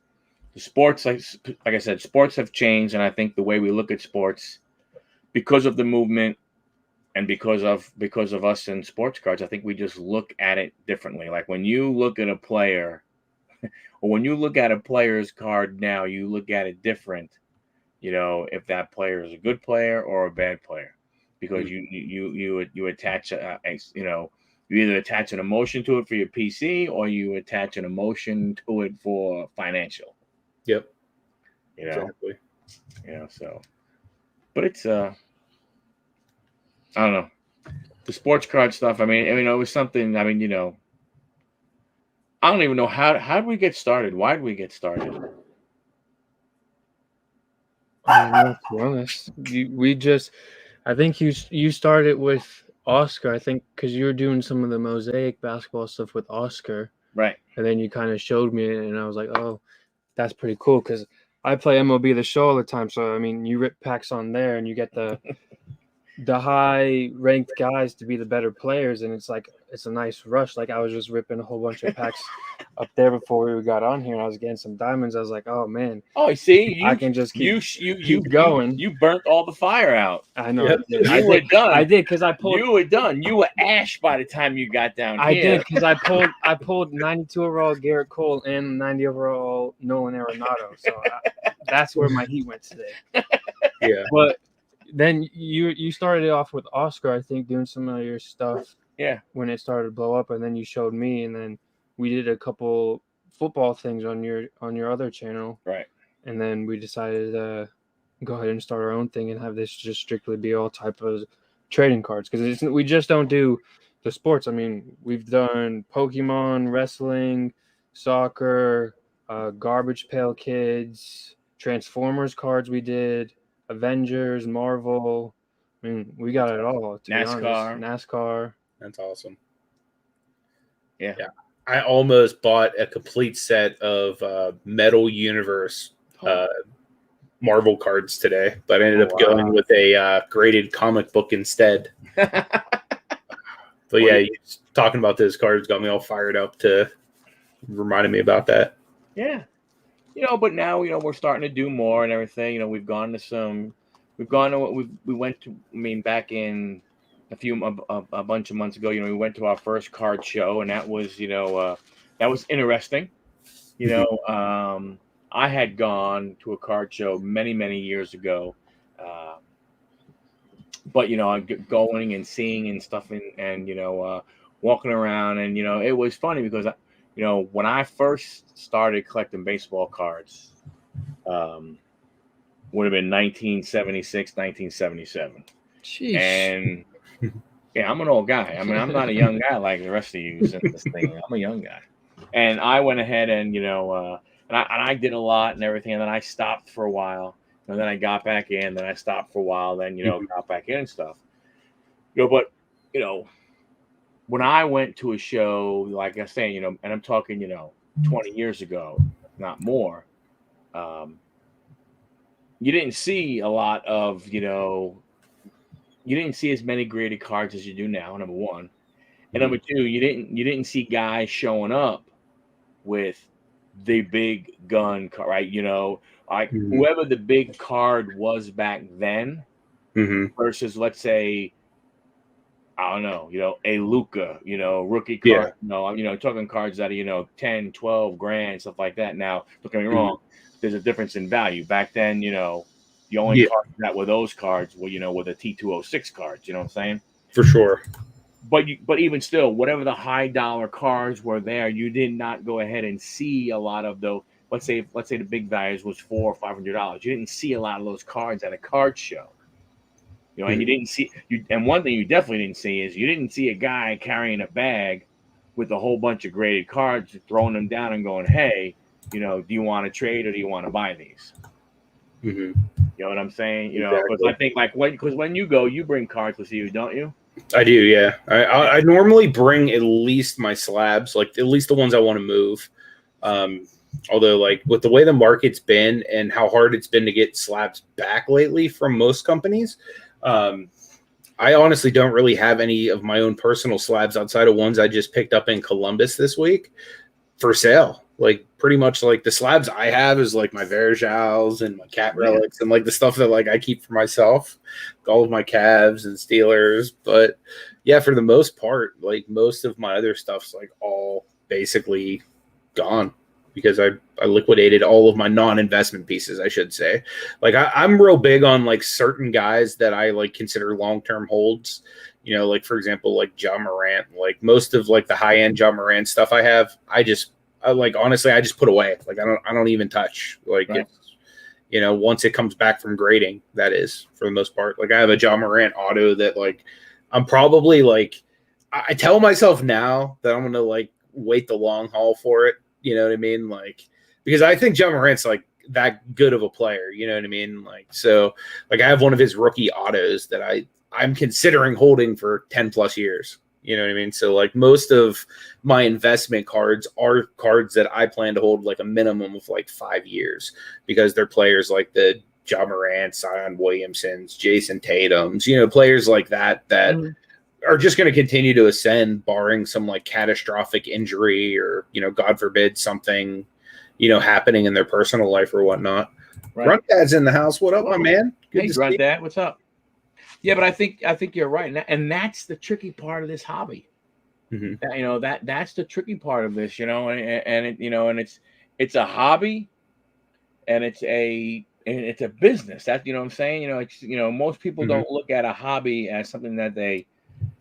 the sports, like I said, sports have changed, and I think the way we look at sports, because of the movement and because of us in sports cards, I think we just look at it differently. Like when you look at a player, or when you look at a player's card now, you look at it different. You know, if that player is a good player or a bad player, because you attach you know, you either attach an emotion to it for your PC or you attach an emotion to it for financial. Yep. You know, exactly. You know, so, but it's I don't know, the sports card stuff. I mean, it was something. I mean, you know, I don't even know how did we get started. Why did we get started? I don't know, to be honest. I think you started with Oscar. I think because you were doing some of the mosaic basketball stuff with Oscar, Right. and then you kind of showed me it, and I was like, oh, that's pretty cool because I play MLB The Show all the time. So I mean, you rip packs on there, and you get the high ranked guys to be the better players, and it's like it's a nice rush. Like I was just ripping a whole bunch of packs up there before we got on here, and I was getting some diamonds. I was like, oh man, oh, see, I can just keep going. You burnt all the fire out. I know. Yep. You were done. I did because I pulled. You were done. You were ash by the time you got down I here. did because I pulled 92 overall Garrett Cole and 90 overall Nolan Arenado. So that's where my heat went today. Yeah. But then you started off with Oscar, I think, doing some of your stuff. Yeah. When it started to blow up, and then you showed me, and then we did a couple football things on your other channel. Right. And then we decided to go ahead and start our own thing and have this just strictly be all type of trading cards because we just don't do the sports. I mean, we've done Pokemon, wrestling, soccer, Garbage Pail Kids, Transformers cards. We did Avengers, Marvel. I mean, we got it all. To NASCAR. Be honest. NASCAR. That's awesome. Yeah. I almost bought a complete set of Metal Universe Marvel cards today, but I ended up going with a graded comic book instead. But yeah, talking about those cards got me all fired up to reminded me about that. Yeah. You know, but now, you know, we're starting to do more and everything. You know, we went to, I mean, back in a bunch of months ago, you know, we went to our first card show, and that was, you know, that was interesting. You know, I had gone to a card show many, many years ago. But, you know, going and seeing and stuff and you know, walking around, and, you know, it was funny because, you know, when I first started collecting baseball cards, would have been 1976, 1977. Jeez. And, you Yeah, I'm an old guy. I mean, I'm not a young guy like the rest of you in this thing. I'm a young guy. And I went ahead and, I did a lot and everything. And then I stopped for a while. And then I got back in. Then I stopped for a while. Then, got back in and stuff. But, when I went to a show, like I say, and I'm talking, 20 years ago, not more, you didn't see a lot of, you didn't see as many graded cards as you do now, number one. And number two, you didn't see guys showing up with the big gun card, right? Whoever the big card was back then versus, let's say, I don't know, a Luka, rookie card, talking cards that are, 10, 12 grand, stuff like that. Now, don't get me wrong, there's a difference in value. Back then, the only cards that were those cards were, were the T206 cards, you know what I'm saying? For sure. But even still, whatever the high dollar cards were there, you did not go ahead and see a lot of those. Let's say the big values was $400 or $500. You didn't see a lot of those cards at a card show. And you didn't see and one thing you definitely didn't see is you didn't see a guy carrying a bag with a whole bunch of graded cards, throwing them down and going, "Hey, do you want to trade or do you want to buy these?" You know what I'm saying? Because I think because when you go, you bring cards with you, don't you? I do, yeah. I normally bring at least my slabs, like at least the ones I want to move. Although, like with the way the market's been and how hard it's been to get slabs back lately from most companies. I honestly don't really have any of my own personal slabs outside of ones I just picked up in Columbus this week for sale. Like pretty much like the slabs I have is like my Verjals and my cat relics and like the stuff that like I keep for myself, all of my Cavs and Steelers. But yeah, for the most part, like most of my other stuff's like all basically gone. Because I liquidated all of my non-investment pieces, I should say. Like I'm real big on like certain guys that I like consider long-term holds. Like for example, like Ja Morant. Like most of like the high-end Ja Morant stuff I have, honestly, I just put away. Like I don't even touch. Like it's, once it comes back from grading, that is for the most part. Like I have a Ja Morant auto that like I'm probably like I tell myself now that I'm gonna like wait the long haul for it. You know what I mean? Like, because I think Ja Morant's like that good of a player. You know what I mean? Like, so like I have one of his rookie autos that I'm considering holding for 10 plus years. You know what I mean? So like most of my investment cards are cards that I plan to hold like a minimum of like 5 years because they're players like the Ja Morant, Zion Williamsons, Jason Tatum's, players like that are just going to continue to ascend barring some like catastrophic injury or, God forbid something, happening in their personal life or whatnot. Right. Grunt Dad's in the house. What up, my man? Good to Grunt Dad. What's up? Yeah, but I think you're right. And that's the tricky part of this hobby. That's the tricky part of this, and it's a hobby and it's a business. That, what I'm saying? Most people don't look at a hobby as something that they,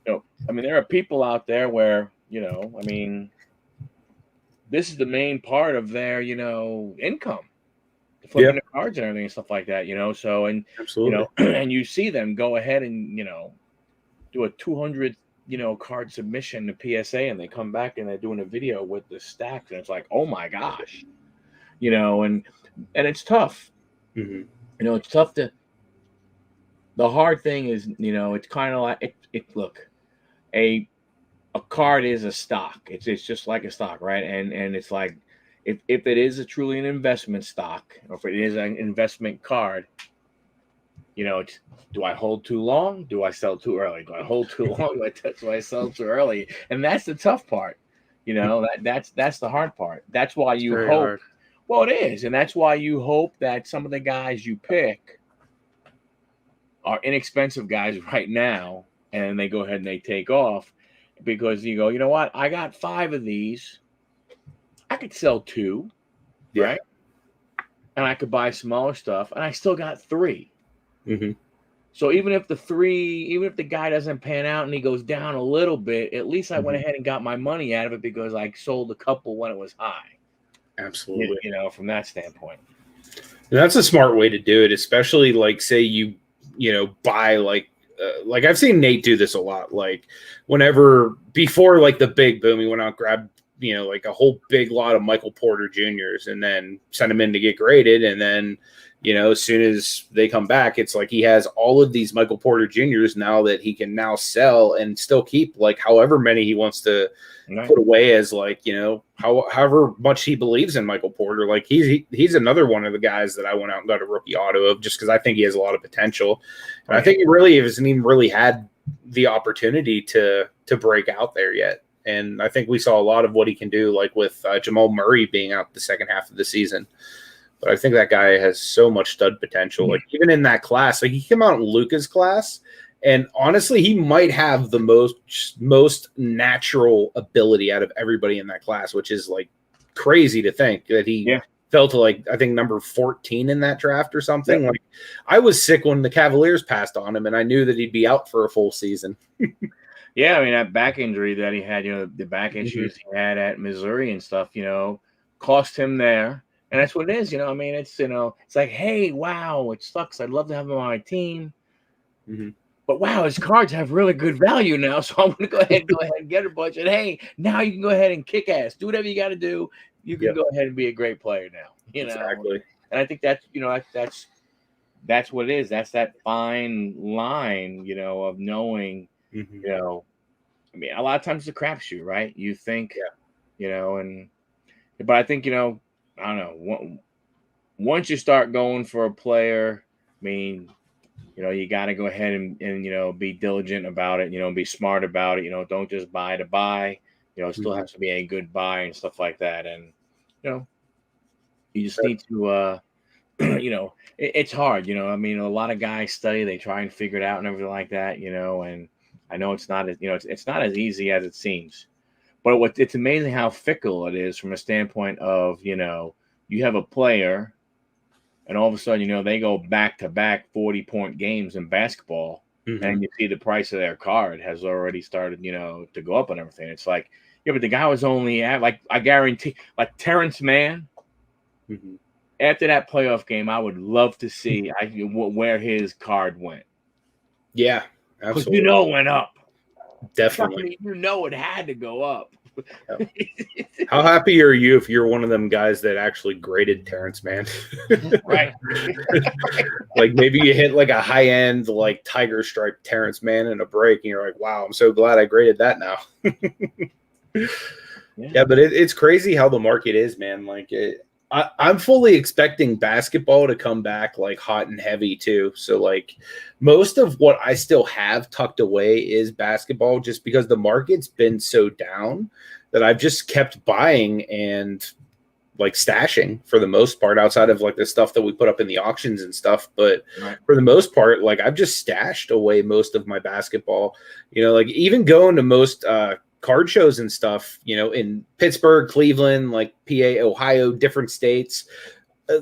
there are people out there where, this is the main part of their, income, flipping the cards and everything and stuff like that, so, and, absolutely. And you see them go ahead and, do a 200, card submission to PSA and they come back and they're doing a video with the stacks and it's like, oh my gosh, and it's tough, it's tough the hard thing is, it's kind of like look, a card is a stock. It's just like a stock, right? And it's like if it is truly an investment stock, or if it is an investment card, do I hold too long? Do I sell too early? Do I hold too long? Do I sell too early? And that's the tough part. That's the hard part. That's why you hope. Hard. Well, it is, and that's why you hope that some of the guys you pick are inexpensive guys right now. And they go ahead and they take off because you go, you know what? I got 5 of these. I could sell 2, right? And I could buy smaller stuff, and I still got 3. So even if the guy doesn't pan out and he goes down a little bit, at least I went ahead and got my money out of it because I sold a couple when it was high. Absolutely. From that standpoint. And that's a smart way to do it, especially like say you buy like like I've seen Nate do this a lot. Like whenever before like the big boom, he went out and grabbed like a whole big lot of Michael Porter Juniors and then sent them in to get graded, and then as soon as they come back, it's like he has all of these Michael Porter Juniors now that he can now sell and still keep like however many he wants to put away as like however much he believes in Michael Porter. Like he's another one of the guys that I went out and got a rookie auto of just because I think he has a lot of potential, and I think he really hasn't even really had the opportunity to break out there yet. And I think we saw a lot of what he can do, like with Jamal Murray being out the second half of the season. But I think that guy has so much stud potential. Like even in that class, like he came out in Luka's class, and honestly, he might have the most natural ability out of everybody in that class, which is like crazy to think that he fell to like I think number 14 in that draft or something. Like I was sick when the Cavaliers passed on him, and I knew that he'd be out for a full season. Yeah, I mean that back injury that he had, the back issues he had at Missouri and stuff, cost him there. And that's what it is, I mean, it's it's like, hey, wow, it sucks. I'd love to have him on my team. But wow, his cards have really good value now. So I'm gonna go ahead and get a bunch. And hey, now you can go ahead and kick ass. Do whatever you gotta do. You can go ahead and be a great player now. Exactly. And I think that's that's what it is. That's that fine line, of knowing, I mean, a lot of times it's a crapshoot, right? You think, but I think, I don't know. Once you start going for a player, I mean, you got to go ahead and be diligent about it, be smart about it. Don't just buy to buy, it still has to be a good buy and stuff like that. And, you just need to, it's hard, I mean, a lot of guys study, they try and figure it out and everything like that, and I know it's not as, it's not as easy as it seems. But it's amazing how fickle it is from a standpoint of, you have a player and all of a sudden, they go back-to-back 40-point games in basketball, and you see the price of their card has already started, to go up and everything. It's like, but the guy was only at, like, I guarantee, like Terrence Mann, after that playoff game, I would love to see where his card went. Yeah, absolutely. Because it went up. Definitely. I mean, it had to go up. Yep. How happy are you if you're one of them guys that actually graded Terrence Mann? Right. Like maybe you hit like a high end like tiger stripe Terrence Mann in a break, and you're like, wow, I'm so glad I graded that now. Yeah, but it's crazy how the market is, man. Like I'm fully expecting basketball to come back like hot and heavy too. So like most of what I still have tucked away is basketball, just because the market's been so down that I've just kept buying and like stashing for the most part, outside of like the stuff that we put up in the auctions and stuff. But for the most part, like I've just stashed away most of my basketball, like even going to most card shows and stuff, in Pittsburgh, Cleveland, like PA, Ohio, different states,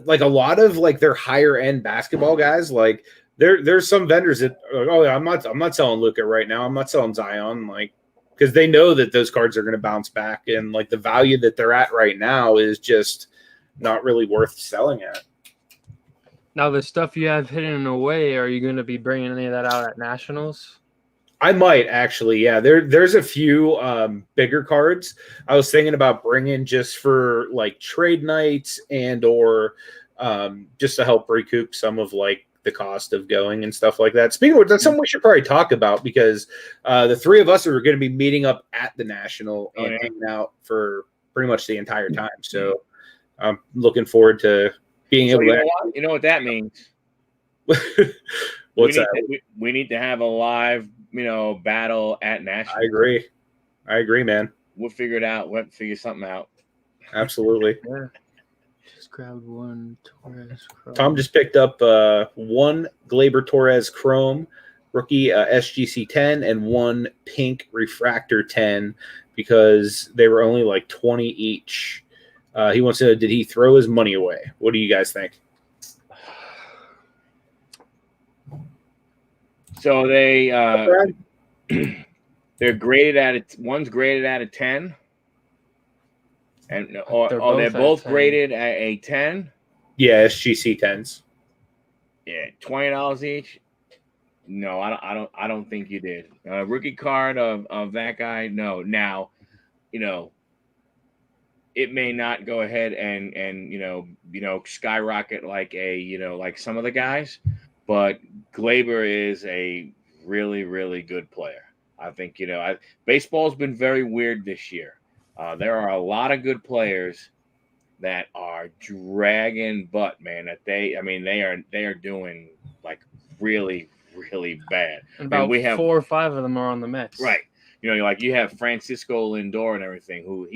like a lot of like their higher end basketball guys, like there's some vendors that are like, oh yeah, I'm not selling Luka right now. I'm not selling Zion, like, because they know that those cards are going to bounce back, and like the value that they're at right now is just not really worth selling at. Now the stuff you have hidden away, are you going to be bringing any of that out at Nationals? I might actually, yeah. There's a few bigger cards I was thinking about bringing just for like trade nights and or just to help recoup some of like the cost of going and stuff like that. Speaking of which, that's something we should probably talk about, because the three of us are going to be meeting up at the National and hanging out for pretty much the entire time. So I'm looking forward to being able to. You know what that means? What's that? We need to have a live, battle at National. I agree, man. We'll figure it out. We'll figure something out. Absolutely. Yeah. Just grab one Torres Chrome. Tom just picked up one Glaber Torres Chrome rookie SGC 10 and one pink Refractor 10, because they were only like 20 each. He wants to know, did he throw his money away? What do you guys think? So they're graded at one's graded at a 10, and they're both graded at a 10. Yeah, SGC 10s. Yeah, $20 each. No, I don't think you did. Rookie card of that guy. No. Now, you know, it may not go ahead and skyrocket like like some of the guys, but Glaber is a really really good player. I think baseball's been very weird this year. There are a lot of good players that are dragging butt, man. They are doing like really really bad. And I mean, about we have 4 or 5 of them are on the Mets. right. Like you have Francisco Lindor and everything, who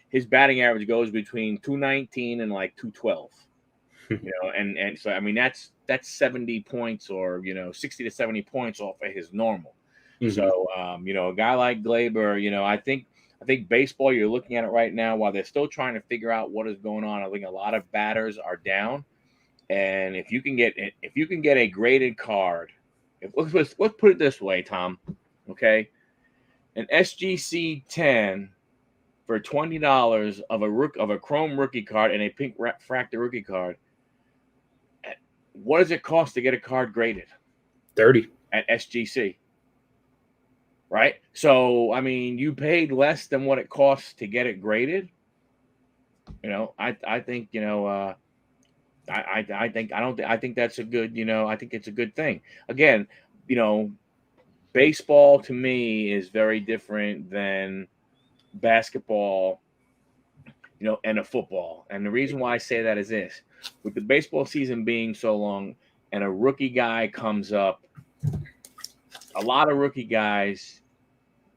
his batting average goes between 219 and like 212. And so I mean that's 70 points or 60 to 70 points off of his normal. Mm-hmm. So a guy like Glaber, I think baseball, you're looking at it right now while they're still trying to figure out what is going on. I think a lot of batters are down, and if you can get a graded card, let's put it this way, Tom, okay, an SGC 10 for $20 of a chrome rookie card and a pink fractor rookie card. What does it cost to get a card graded? 30 at SGC. Right? So, I mean, you paid less than what it costs to get it graded. I think, I think that's a good, I think it's a good thing. Again, baseball to me is very different than basketball, and a football. And the reason why I say that is this: with the baseball season being so long and a rookie guy comes up, a lot of rookie guys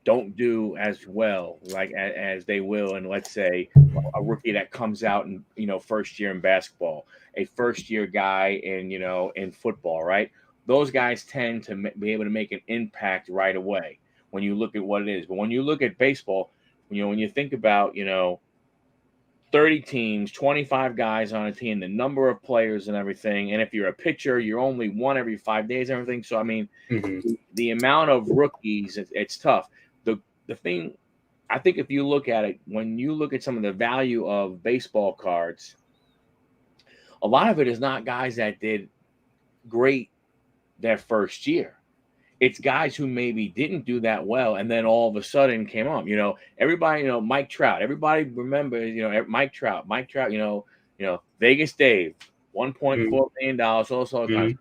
don't do as well as they will in, let's say, a rookie that comes out in first year in basketball, a first year guy in football, right? Those guys tend to be able to make an impact right away when you look at what it is. But when you look at baseball, when you think about 30 teams, 25 guys on a team, the number of players and everything, and if you're a pitcher, you're only one every 5 days and everything. So I mean, the amount of rookies, it's tough. The thing, I think, if you look at it, when you look at some of the value of baseball cards, a lot of it is not guys that did great their first year. It's guys who maybe didn't do that well and then all of a sudden came up. Everybody, Mike Trout. Everybody remembers, Mike Trout. Vegas Dave, $1.4 million, all sorts of stuff.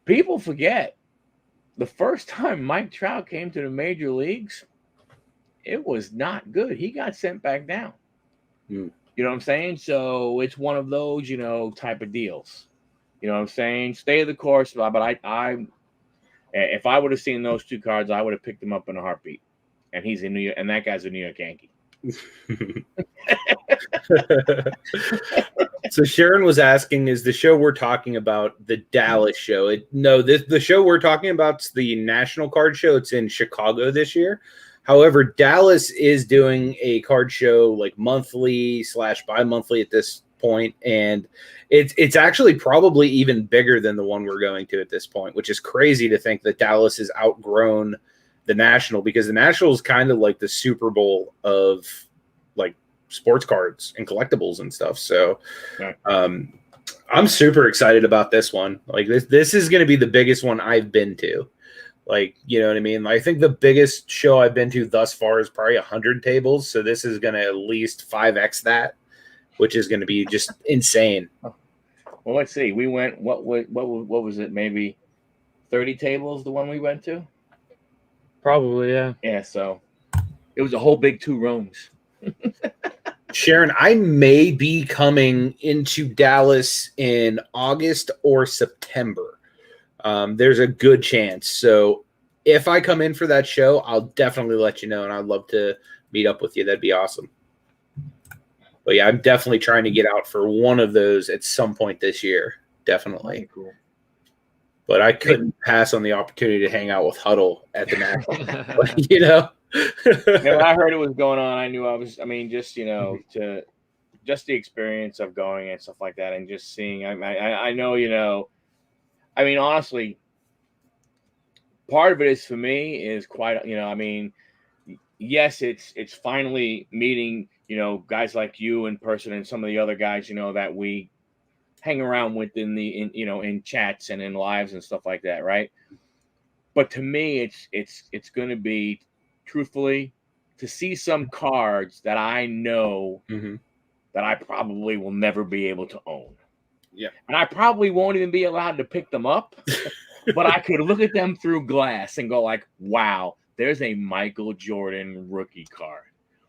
People forget the first time Mike Trout came to the major leagues, it was not good. He got sent back down. You know what I'm saying? So it's one of those, type of deals. You know what I'm saying? Stay the course. But I if I would have seen those two cards, I would have picked them up in a heartbeat. And he's in New York, and that guy's a New York Yankee. So Sharon was asking, is the show we're talking about the Dallas show? No, the show we're talking about is the National Card Show. It's in Chicago this year. However, Dallas is doing a card show like monthly / bi-monthly at this point, and it's actually probably even bigger than the one we're going to at this point, which is crazy to think that Dallas has outgrown the National, because the National is kind of like the Super Bowl of like sports cards and collectibles and stuff. So I'm super excited about this one. Like this is going to be the biggest one I've been to. Like, you know what I mean? I think the biggest show I've been to thus far is probably 100 tables. So this is going to at least 5x that, which is going to be just insane. Well, let's see. We went, what was it? Maybe 30 tables, the one we went to? Probably, yeah. Yeah, so it was a whole big 2 rooms. Sharon, I may be coming into Dallas in August or September. There's a good chance. So if I come in for that show, I'll definitely let you know, and I'd love to meet up with you. That'd be awesome. But yeah, I'm definitely trying to get out for one of those at some point this year. Definitely. Very cool. But I couldn't pass on the opportunity to hang out with Huddle at the National. When I heard it was going on, I knew just just the experience of going and stuff like that, and just seeing. I know, honestly, part of it is for me is quite. Yes, it's finally meeting guys like you in person and some of the other guys that we hang around with in chats and in lives and stuff like that, right? But to me, it's going to be, truthfully, to see some cards that I know that I probably will never be able to own. Yeah. And I probably won't even be allowed to pick them up, but I could look at them through glass and go like, wow, there's a Michael Jordan rookie card.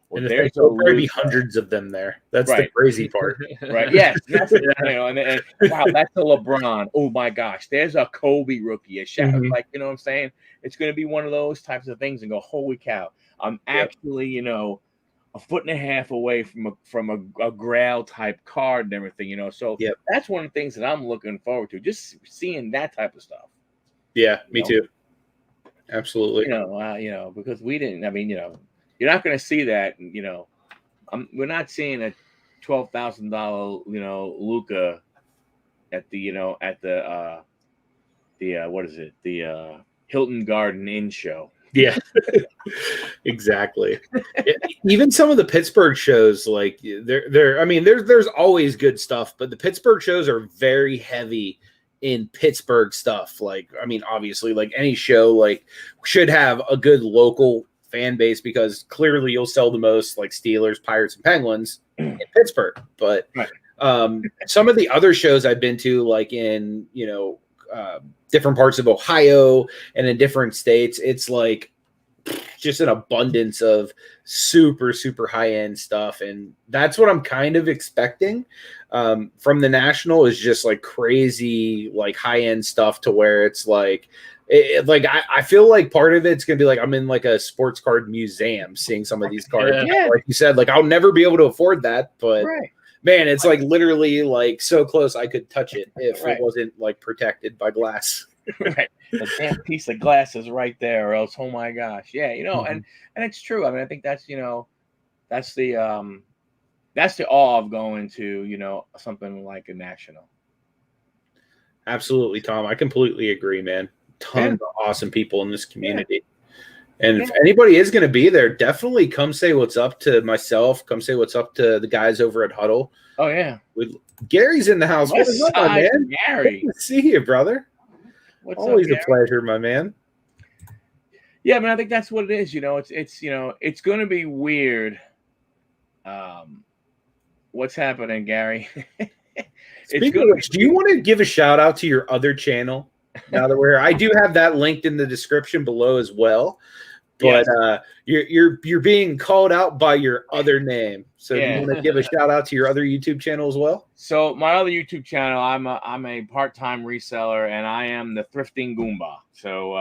Or And there's there'll probably be hundreds of them there. That's the crazy part. Right. Yes. That's it. And wow, that's a LeBron. Oh my gosh. There's a Kobe rookie. A Shaq. Like, you know what I'm saying? It's going to be one of those types of things and go, holy cow. I'm actually, a foot and a half away from a Grail type card and everything, So that's one of the things that I'm looking forward to, just seeing that type of stuff. Yeah, me too. Absolutely. Because we didn't, you're not going to see that, we're not seeing a $12,000, Luka at the what is it? The Hilton Garden Inn show. Yeah, exactly. Even some of the Pittsburgh shows, like there's always good stuff, but the Pittsburgh shows are very heavy in Pittsburgh stuff. Like, obviously, like any show, like should have a good local fan base because clearly you'll sell the most, like Steelers, Pirates, and Penguins in Pittsburgh. But some of the other shows I've been to, like in different parts of Ohio and in different states, it's like just an abundance of super, super high-end stuff. And that's what I'm kind of expecting from the National, is just like crazy, like high-end stuff to where it's like, I feel like part of it's going to be like I'm in like a sports card museum seeing some of these cards. Yeah. Like you said, like I'll never be able to afford that, but man, it's like literally like so close I could touch it if it wasn't like protected by glass. Right. The damn piece of glass is right there, or else, oh my gosh. Yeah, and it's true. I think that's that's the awe of going to, something like a National. Absolutely, Tom. I completely agree, man. Tons of awesome people in this community. And if anybody is going to be there, definitely come say what's up to myself. Come say what's up to the guys over at Huddle. Oh, yeah. Gary's in the house. What's up, my man? Gary. Good to see you, brother. What's Always up, a pleasure, my man. Yeah, I think that's what it is. It's going to be weird. What's happening, Gary? Speaking of which, do you want to give a shout out to your other channel? Now that we're here, I do have that linked in the description below as well. But you're being called out by your other name. So do you want to give a shout out to your other YouTube channel as well? So my other YouTube channel, I'm a part-time reseller, and I am the Thrifting Goomba. So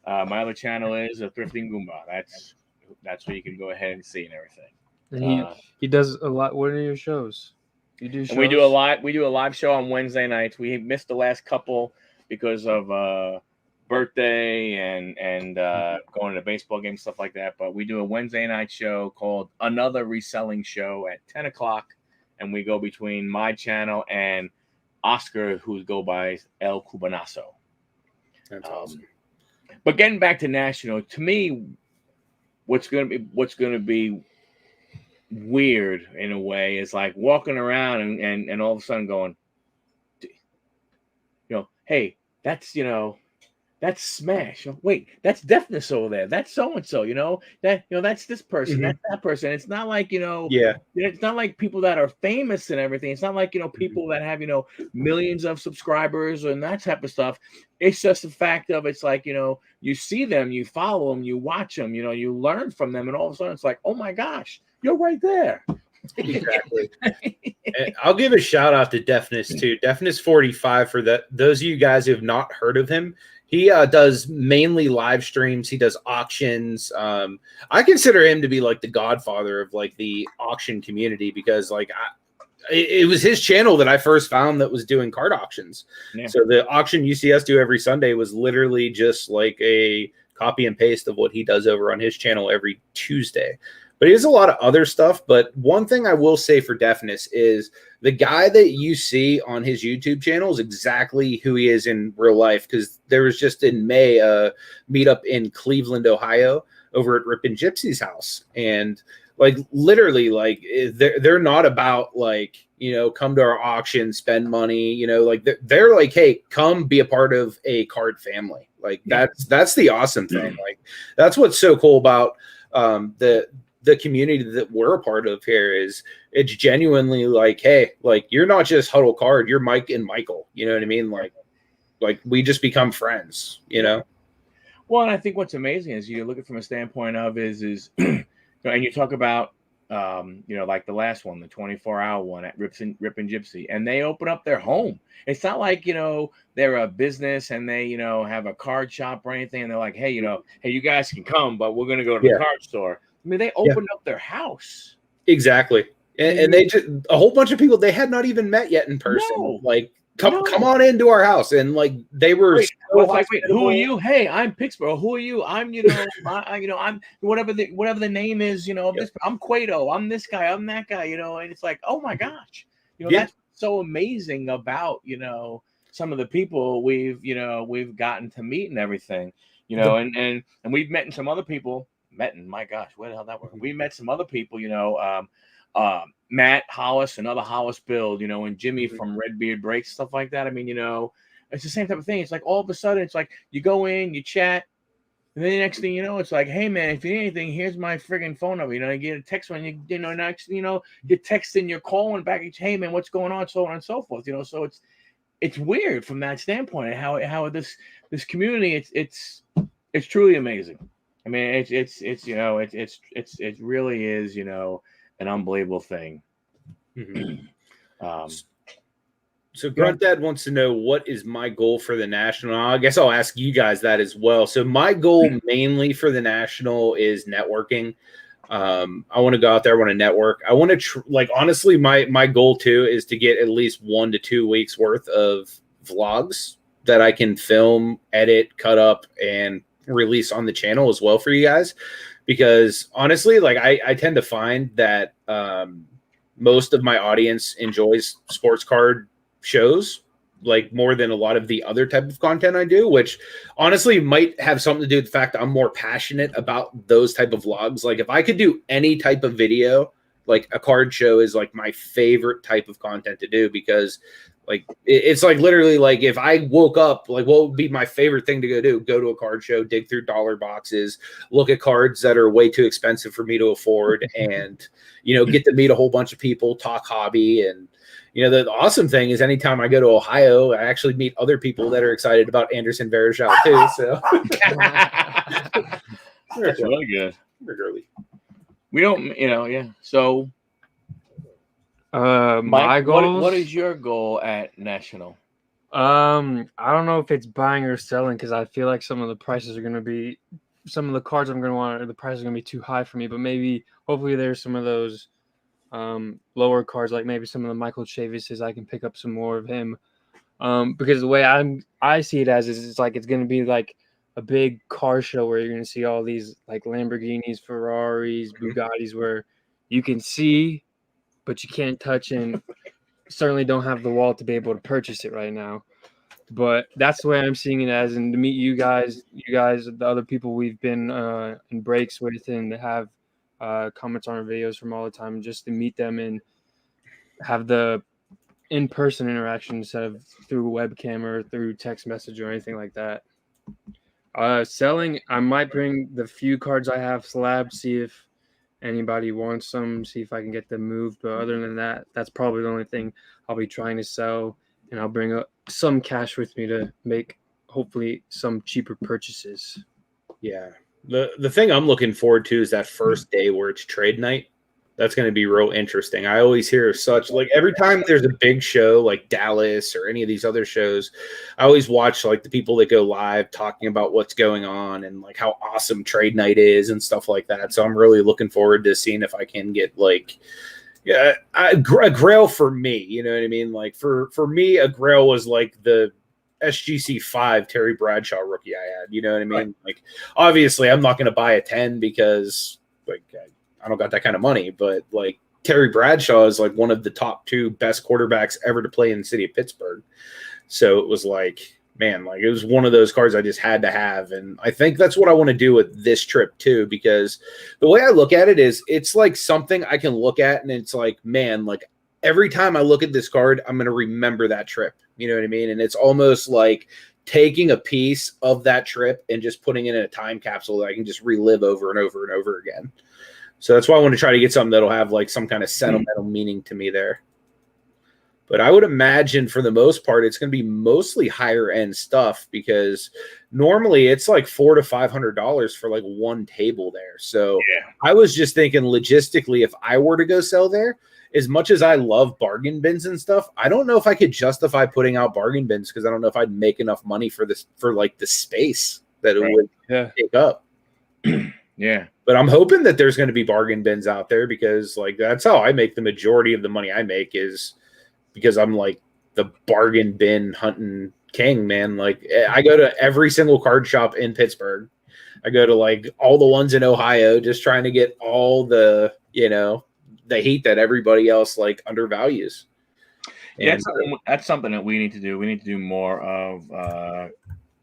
my other channel is a Thrifting Goomba. That's where you can go ahead and see and everything. And he does a lot. What are your shows? You do shows? We do a live show on Wednesday nights. We missed the last couple because of birthday and going to baseball games, stuff like that. But we do a Wednesday night show called Another Reselling Show at 10 o'clock. And we go between my channel and Oscar, who go by El Cubanazo. That's awesome. But getting back to National, to me, what's going to be weird in a way is like walking around and all of a sudden going, hey, that's Smash. Wait, that's Deafness over there. That's so and so. That's this person. That's that person. It's not like It's not like people that are famous and everything. It's not like people that have millions of subscribers and that type of stuff. It's just the fact of it's like you see them, you follow them, you watch them, you learn from them, and all of a sudden it's like, oh my gosh, you're right there. Exactly. I'll give a shout out to Deafness too. Deafness 45 for those of you guys who have not heard of him. He does mainly live streams. He does auctions. I consider him to be like the godfather of like the auction community because like it was his channel that I first found that was doing card auctions. Yeah. So the auction you see us do every Sunday was literally just like a copy and paste of what he does over on his channel every Tuesday. But he has a lot of other stuff. But one thing I will say for Deafness is the guy that you see on his YouTube channel is exactly who he is in real life. Because there was just in May a meetup in Cleveland, Ohio, over at Rip and Gypsy's house. And like literally, like they're not about like, come to our auction, spend money, like they're like, hey, come be a part of a card family. Like that's the awesome thing. Like that's what's so cool about the community that we're a part of here is it's genuinely like, hey, like you're not just Huddle Card, you're Mike and Michael. You know what I mean? Like we just become friends, Well, and I think what's amazing is you look at it from a standpoint of is and you talk about like the last one, the 24-hour one at Rip and Gypsy, and they open up their home. It's not like they're a business and they have a card shop or anything, and they're like, hey, hey, you guys can come, but we're gonna go to the card store. I mean, they opened up their house. Exactly, and they just a whole bunch of people they had not even met yet in person. No. Like come on into our house, and like they were wait, who are you? Hey, I'm Pittsburgh. Who are you? I'm I'm whatever the name is, this, I'm Cueto, I'm this guy, I'm that guy, and it's like, oh my gosh, that's so amazing about some of the people we've gotten to meet and everything, and we've met some other people. My gosh, where the hell that work? We met some other people, Matt Hollis, another Hollis build, and Jimmy from Redbeard Breaks, stuff like that. I mean, it's the same type of thing. It's like all of a sudden, it's like you go in, you chat, and then the next thing you know, it's like, hey man, if you need anything, here's my friggin' phone number. You get a text when next, you're texting, you're calling back, hey man, what's going on, so on and so forth. So it's weird from that standpoint, how this community, it's truly amazing. I mean, it really is, an unbelievable thing. Mm-hmm. So Grunt Dad wants to know, what is my goal for the National? I guess I'll ask you guys that as well. So my goal mainly for the National is networking. I want to go out there. I want to network. I want to honestly, my goal too is to get at least 1 to 2 weeks worth of vlogs that I can film, edit, cut up, and release on the channel as well for you guys. Because honestly, like I tend to find that most of my audience enjoys sports card shows like more than a lot of the other type of content I do, which honestly might have something to do with the fact that I'm more passionate about those type of vlogs. Like if I could do any type of video, like a card show is like my favorite type of content to do, because like it's like literally like if I woke up, like what would be my favorite thing to go do? Go to a card show, dig through dollar boxes, look at cards that are way too expensive for me to afford, and get to meet a whole bunch of people, talk hobby. And the awesome thing is anytime I go to Ohio, I actually meet other people that are excited about Anderson Varejao too. So that's really good. We're girly. We don't, So my Mike, goals. What is your goal at National? I don't know if it's buying or selling, because I feel like some of the prices are going to be, some of the cards I'm going to want, or the price is going to be too high for me. But maybe, hopefully, there's some of those lower cards, like maybe some of the Michael Chavises. I can pick up some more of him, because the way I see it as is, it's like it's going to be like a big car show where you're going to see all these like Lamborghinis, Ferraris, Bugattis, where you can see, but you can't touch, and certainly don't have the wallet to be able to purchase it right now. But that's the way I'm seeing it as, and to meet you guys, the other people we've been in breaks with, and to have comments on our videos from all the time, just to meet them and have the in-person interaction instead of through webcam or through text message or anything like that. Selling, I might bring the few cards I have slabbed, see if anybody wants some, see if I can get them moved. But other than that, that's probably the only thing I'll be trying to sell, and I'll bring up some cash with me to make hopefully some cheaper purchases. Yeah. The thing I'm looking forward to is that first day where it's trade night. That's going to be real interesting. I always hear such, like every time there's a big show like Dallas or any of these other shows, I always watch like the people that go live talking about what's going on and like how awesome trade night is and stuff like that. So I'm really looking forward to seeing if I can get like, a grail for me. You know what I mean? Like for me, a grail was like the SGC 5 Terry Bradshaw rookie I had. You know what I mean? Right. Like obviously I'm not going to buy a 10 because like I don't got that kind of money, but like Terry Bradshaw is like one of the top 2 best quarterbacks ever to play in the city of Pittsburgh. So it was like, man, like it was one of those cards I just had to have. And I think that's what I want to do with this trip too, because the way I look at it is it's like something I can look at and it's like, man, like every time I look at this card, I'm going to remember that trip. You know what I mean? And it's almost like taking a piece of that trip and just putting it in a time capsule that I can just relive over and over and over again. So that's why I want to try to get something that'll have like some kind of sentimental meaning to me there. But I would imagine for the most part, it's going to be mostly higher end stuff because normally it's like $400 to $500 for like one table there. So I was just thinking logistically, if I were to go sell there, as much as I love bargain bins and stuff, I don't know if I could justify putting out bargain bins because I don't know if I'd make enough money for this, for like the space that it would take up. Yeah. But I'm hoping that there's going to be bargain bins out there because like that's how I make the majority of the money I make is because I'm like the bargain bin hunting king, man. Like I go to every single card shop in Pittsburgh. I go to like all the ones in Ohio, just trying to get all the, you know, the heat that everybody else like undervalues. Yeah, that's something that we need to do. We need to do more of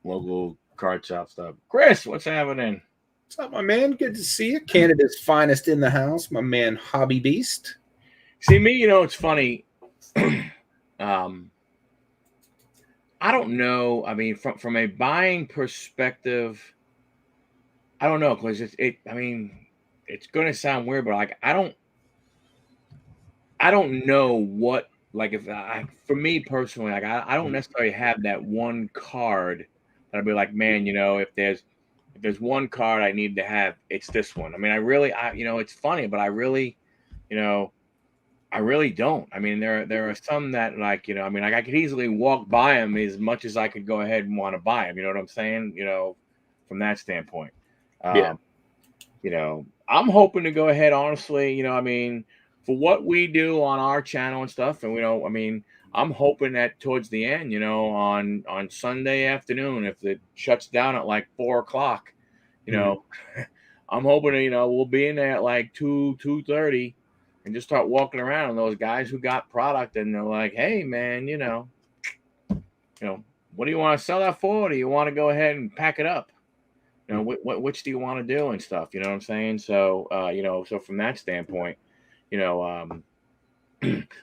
local card shop stuff. Chris, what's happening? What's up, my man? Good to see you. Canada's finest in the house, my man Hobby Beast. See me, you know, it's funny. I don't know. I mean, from a buying perspective, I don't know because I mean, it's going to sound weird, but like I don't know what like if for me personally, like I don't necessarily have that one card that I'd be like, man, you know, if there's one card I need to have, it's this one. I mean, you know, it's funny, but I really, you know. I really don't. I mean, there are some that like, you know, I mean, like I could easily walk by them as much as I could go ahead and want to buy them. You know what I'm saying? You know, from that standpoint. You know, I'm hoping to go ahead, honestly, you know, I mean, for what we do on our channel and stuff. And, you know, I mean, I'm hoping that towards the end, you know, on Sunday afternoon, if it shuts down at like 4:00, you know, I'm hoping, you know, we'll be in there at like 2:30. And just start walking around, and those guys who got product, and they're like, "Hey, man, you know, what do you want to sell that for? Or do you want to go ahead and pack it up? You know, which do you want to do and stuff? You know what I'm saying? So, you know, so from that standpoint, you know,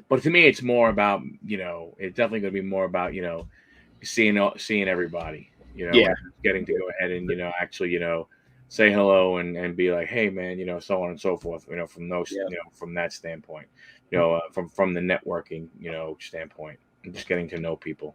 but to me, it's more about, you know, it's definitely going to be more about, you know, seeing everybody, you know, and getting to go ahead and, you know, actually, you know, say hello and be like, hey man, you know, so on and so forth, you know, from those, you know, from that standpoint, you know, from the networking, you know, standpoint, and just getting to know people.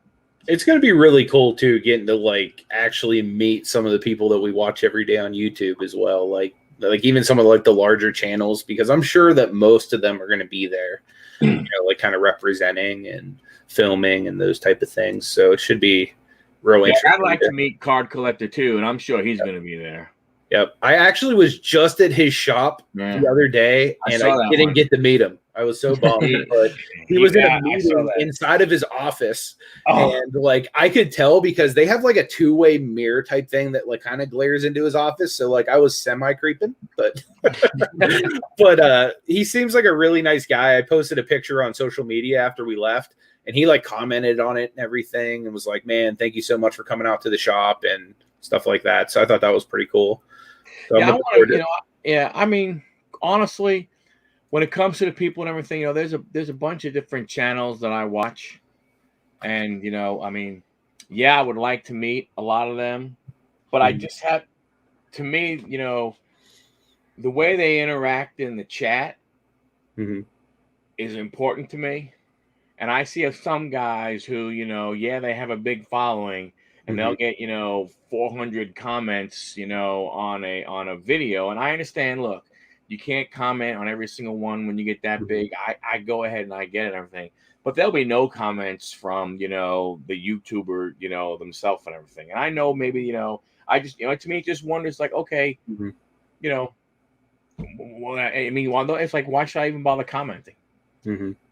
It's going to be really cool too, getting to like actually meet some of the people that we watch every day on YouTube as well. Like even some of like the larger channels, because I'm sure that most of them are going to be there, you know, like kind of representing and filming and those type of things. So it should be real interesting. I'd like to meet Card Collector too, and I'm sure he's going to be there. Yep. I actually was just at his shop the other day, and I didn't get to meet him. I was so bummed. But he was in a meeting inside of his office. And like I could tell because they have like a two-way mirror type thing that like kind of glares into his office. So like I was semi-creeping, but he seems like a really nice guy. I posted a picture on social media after we left, and he like commented on it and everything and was like, man, thank you so much for coming out to the shop and stuff like that. So I thought that was pretty cool. So I want to, you know, I mean, honestly, when it comes to the people and everything, you know, there's a bunch of different channels that I watch, and you know, I mean, I would like to meet a lot of them, but I just have, to me, you know, the way they interact in the chat is important to me, and I see some guys who, you know, they have a big following. And they'll get, you know, 400 comments, you know, on a video. And I understand, look, you can't comment on every single one when you get that big. I go ahead and I get it and everything. But there'll be no comments from, you know, the YouTuber, you know, themselves and everything. And I know maybe, you know, I just, you know, to me, it just wonders like, okay, you know, well, I mean, it's like, why should I even bother commenting?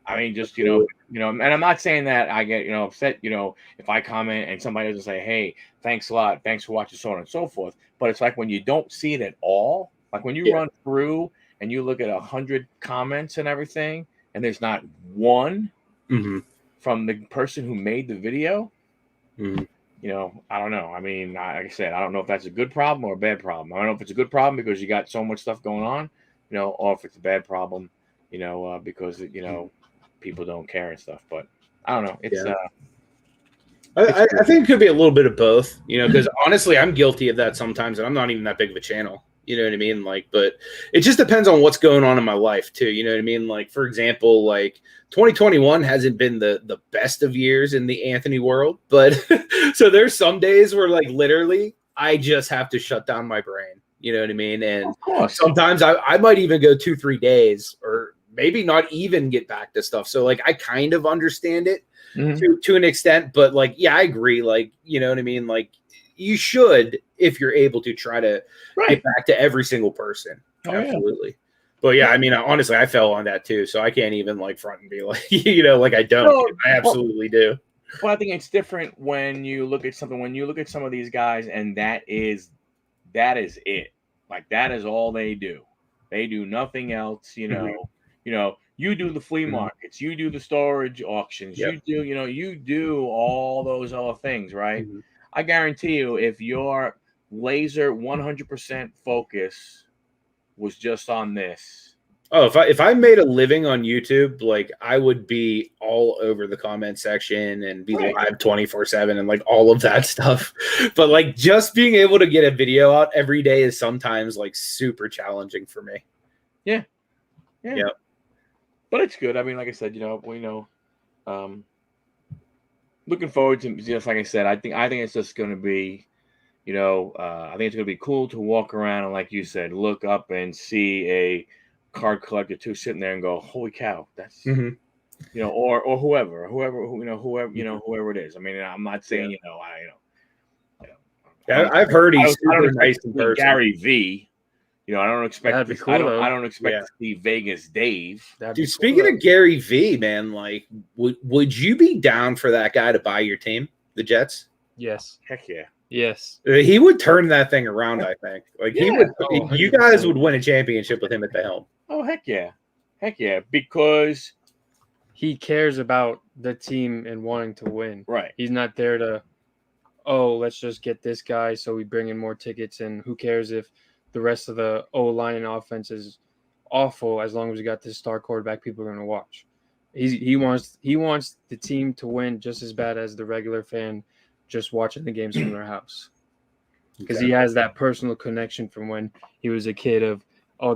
I mean, just, you know, and I'm not saying that I get, you know, upset, you know, if I comment and somebody doesn't say, hey, thanks a lot, thanks for watching, so on and so forth. But it's like when you don't see it at all, like when you run through and you look at 100 comments and everything, and there's not one from the person who made the video, I don't know. I mean, like I said, I don't know if that's a good problem or a bad problem. I don't know if it's a good problem because you got so much stuff going on, or if it's a bad problem, because people don't care and stuff. But I don't know. It's I think it could be a little bit of both, because honestly, I'm guilty of that sometimes, and I'm not even that big of a channel. You know what I mean? Like, but it just depends on what's going on in my life too. You know what I mean? Like, for example, like 2021 hasn't been the best of years in the Anthony world, but so there's some days where like literally I just have to shut down my brain. You know what I mean? And of course, sometimes I might even go 2-3 days or maybe not even get back to stuff. So like I kind of understand it to an extent, but like, yeah, I agree. Like, you know what I mean? Like, you should, if you're able to, try to get back to every single person. Oh, absolutely. Yeah. But yeah, I mean, honestly, I fell on that too, so I can't even like front and be like, like I don't. No, I absolutely do. Well, I think it's different when you look at something. When you look at some of these guys, and that is it. Like, that is all they do. They do nothing else. You do the flea markets, you do the storage auctions, you do all those other things, right? I guarantee you, if your laser 100% focus was just on this. Oh, if I made a living on YouTube, like I would be all over the comment section and be live 24/7 and like all of that stuff. But like just being able to get a video out every day is sometimes like super challenging for me. Yeah. Yeah. But it's good. I mean, like I said, looking forward to, just like I said, I think it's just going to be, I think it's going to be cool to walk around and, like you said, look up and see a card collector too sitting there and go, holy cow, that's, or whoever it is. I mean, I'm not saying, I've heard he's super nice in person. Gary V. I don't expect. That'd be cool, I don't expect to see Vegas Dave. Dude, speaking of Gary V, man, like, would you be down for that guy to buy your team, the Jets? Yes. Heck yeah. Yes. He would turn that thing around. I think. Like he would. Oh, you guys would win a championship with him at the helm. Oh heck yeah! Because he cares about the team and wanting to win. Right. He's not there to, let's just get this guy so we bring in more tickets, and who cares if the rest of the O-line and offense is awful, as long as we got this star quarterback people are going to watch. He wants the team to win just as bad as the regular fan just watching the games from their house. Because he has that personal connection from when he was a kid of,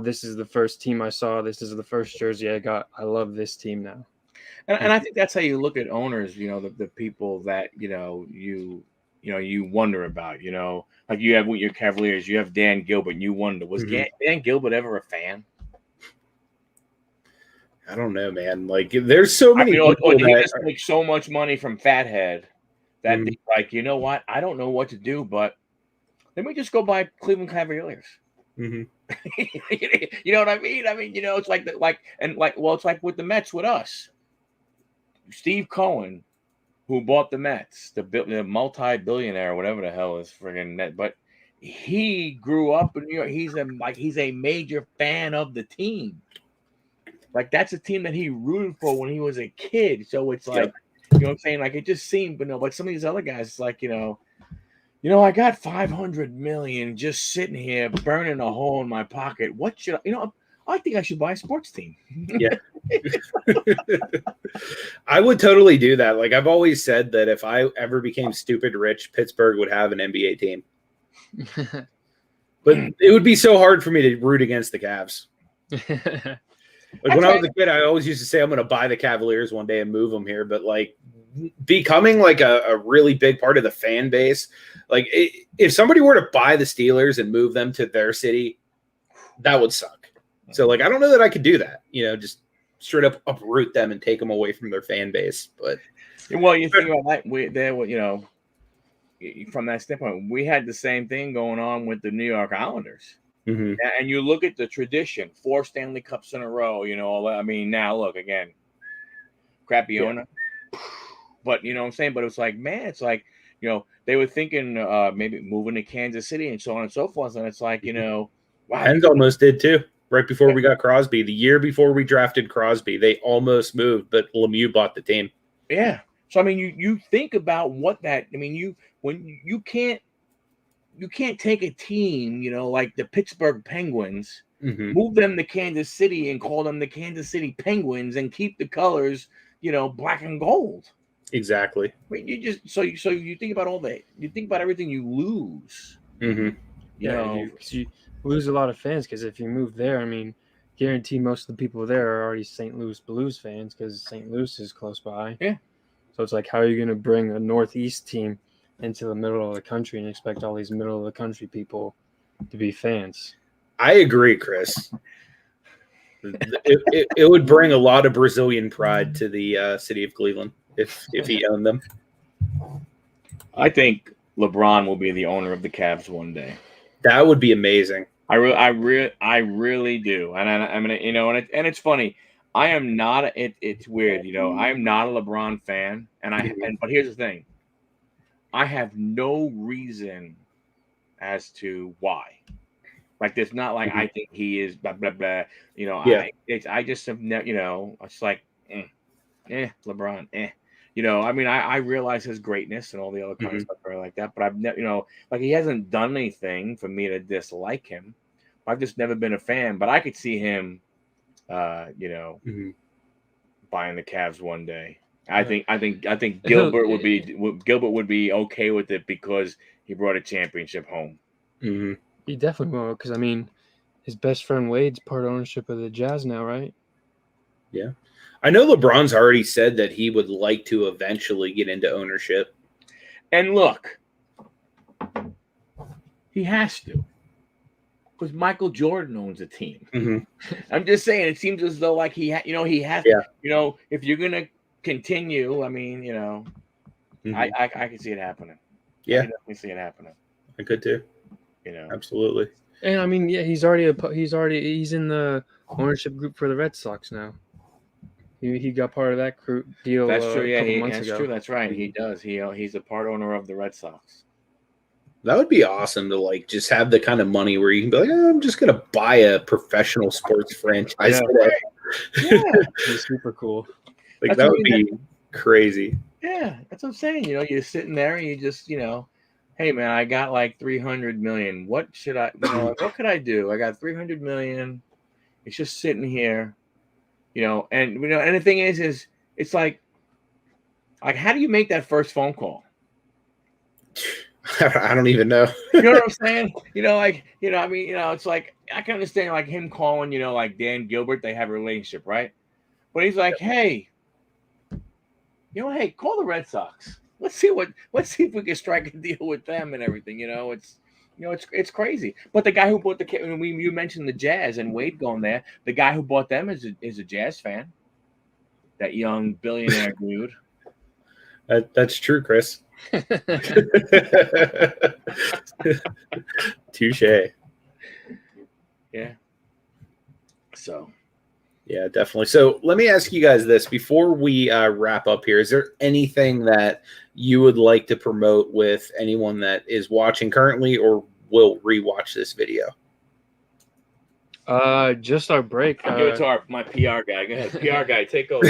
this is the first team I saw. This is the first jersey I got. I love this team now. And I think that's how you look at owners, the people that, you wonder about, like you have with your Cavaliers, you have Dan Gilbert, and you wonder, was Dan Gilbert ever a fan? I don't know, man. Like, there's so many people he just make so much money from Fathead that they're like, you know what? I don't know what to do, but let me just go buy Cleveland Cavaliers. You know what I mean? I mean, it's it's like with the Mets with us. Steve Cohen, who bought the Mets, the multi-billionaire, whatever the hell is friggin' net, but he grew up in New York. He's a major fan of the team. Like, that's a team that he rooted for when he was a kid. So it's like, you know what I'm saying? Like, it just seemed, but some of these other guys, it's like, I got $500 million just sitting here burning a hole in my pocket. What should I think I should buy a sports team. Yeah. I would totally do that. Like, I've always said that if I ever became stupid rich, Pittsburgh would have an NBA team. But it would be so hard for me to root against the Cavs. Like, when I was a kid, I always used to say I'm going to buy the Cavaliers one day and move them here. But like becoming like a really big part of the fan base, like if somebody were to buy the Steelers and move them to their city, that would suck. So like, I don't know that I could do that, just straight up uproot them and take them away from their fan base. But well, you think about that, from that standpoint, we had the same thing going on with the New York Islanders. And you look at the tradition, 4 Stanley Cups in a row, I mean, now look again, crappy owner, but you know what I'm saying? But it's like, man, it's like, they were thinking maybe moving to Kansas City and so on and so forth. And it's like, wow. Hens almost did too. Right before we got Crosby, the year before we drafted Crosby, they almost moved, but Lemieux bought the team. Yeah. So I mean, you think about what that. I mean, you can't take a team, like the Pittsburgh Penguins, move them to Kansas City and call them the Kansas City Penguins and keep the colors, black and gold. Exactly. I mean, you just so you think about all that. You think about everything you lose. You lose a lot of fans because if you move there, I mean, guarantee most of the people there are already St. Louis Blues fans because St. Louis is close by. Yeah. So it's like, how are you going to bring a Northeast team into the middle of the country and expect all these middle of the country people to be fans? I agree, Chris. It would bring a lot of Brazilian pride to the city of Cleveland if he owned them. I think LeBron will be the owner of the Cavs one day. That would be amazing. I really do. And I mean, and it's funny. I am not. It's weird, I am not a LeBron fan, but here's the thing. I have no reason as to why. Like, there's not like I think he is blah blah blah. I just have never. It's like, LeBron. I mean, I realize his greatness and all the other kind of stuff like that, but I've never, like, he hasn't done anything for me to dislike him. I've just never been a fan, but I could see him, buying the Cavs one day. I think Gilbert would be okay with it because he brought a championship home. He definitely will, because I mean, his best friend Wade's part ownership of the Jazz now, right? Yeah. I know LeBron's already said that he would like to eventually get into ownership. And look, he has to, because Michael Jordan owns a team. I'm just saying, it seems as though like he has. Yeah. If you're gonna continue, I mean, I can see it happening. Yeah, I can definitely see it happening. I could too. Absolutely. And I mean, yeah, he's in the ownership group for the Red Sox now. He got part of that deal. That's true. Yeah, that's true. That's right. He does. He's a part owner of the Red Sox. That would be awesome to like just have the kind of money where you can be like, I'm just gonna buy a professional sports franchise today. Yeah, it's super cool. Like, that would be crazy. Yeah, that's what I'm saying. You're sitting there and you just, hey man, I got like 300 million. What should I? What could I do? I got 300 million. It's just sitting here. And and the thing is it's like how do you make that first phone call? I don't even know. You know what I'm saying? It's like, I can understand like him calling, like Dan Gilbert, they have a relationship, right? But he's like, hey, hey, call the Red Sox. Let's see if we can strike a deal with them and everything. It's crazy. But the guy who bought you mentioned the Jazz and Wade going there. The guy who bought them is a Jazz fan. That young billionaire dude. That's true, Chris. Touche. Yeah. So. Yeah, definitely. So let me ask you guys this before we wrap up here. Is there anything that you would like to promote with anyone that is watching currently or will rewatch this video? Just our break. I'll give it to my PR guy. Go ahead. PR guy, take over.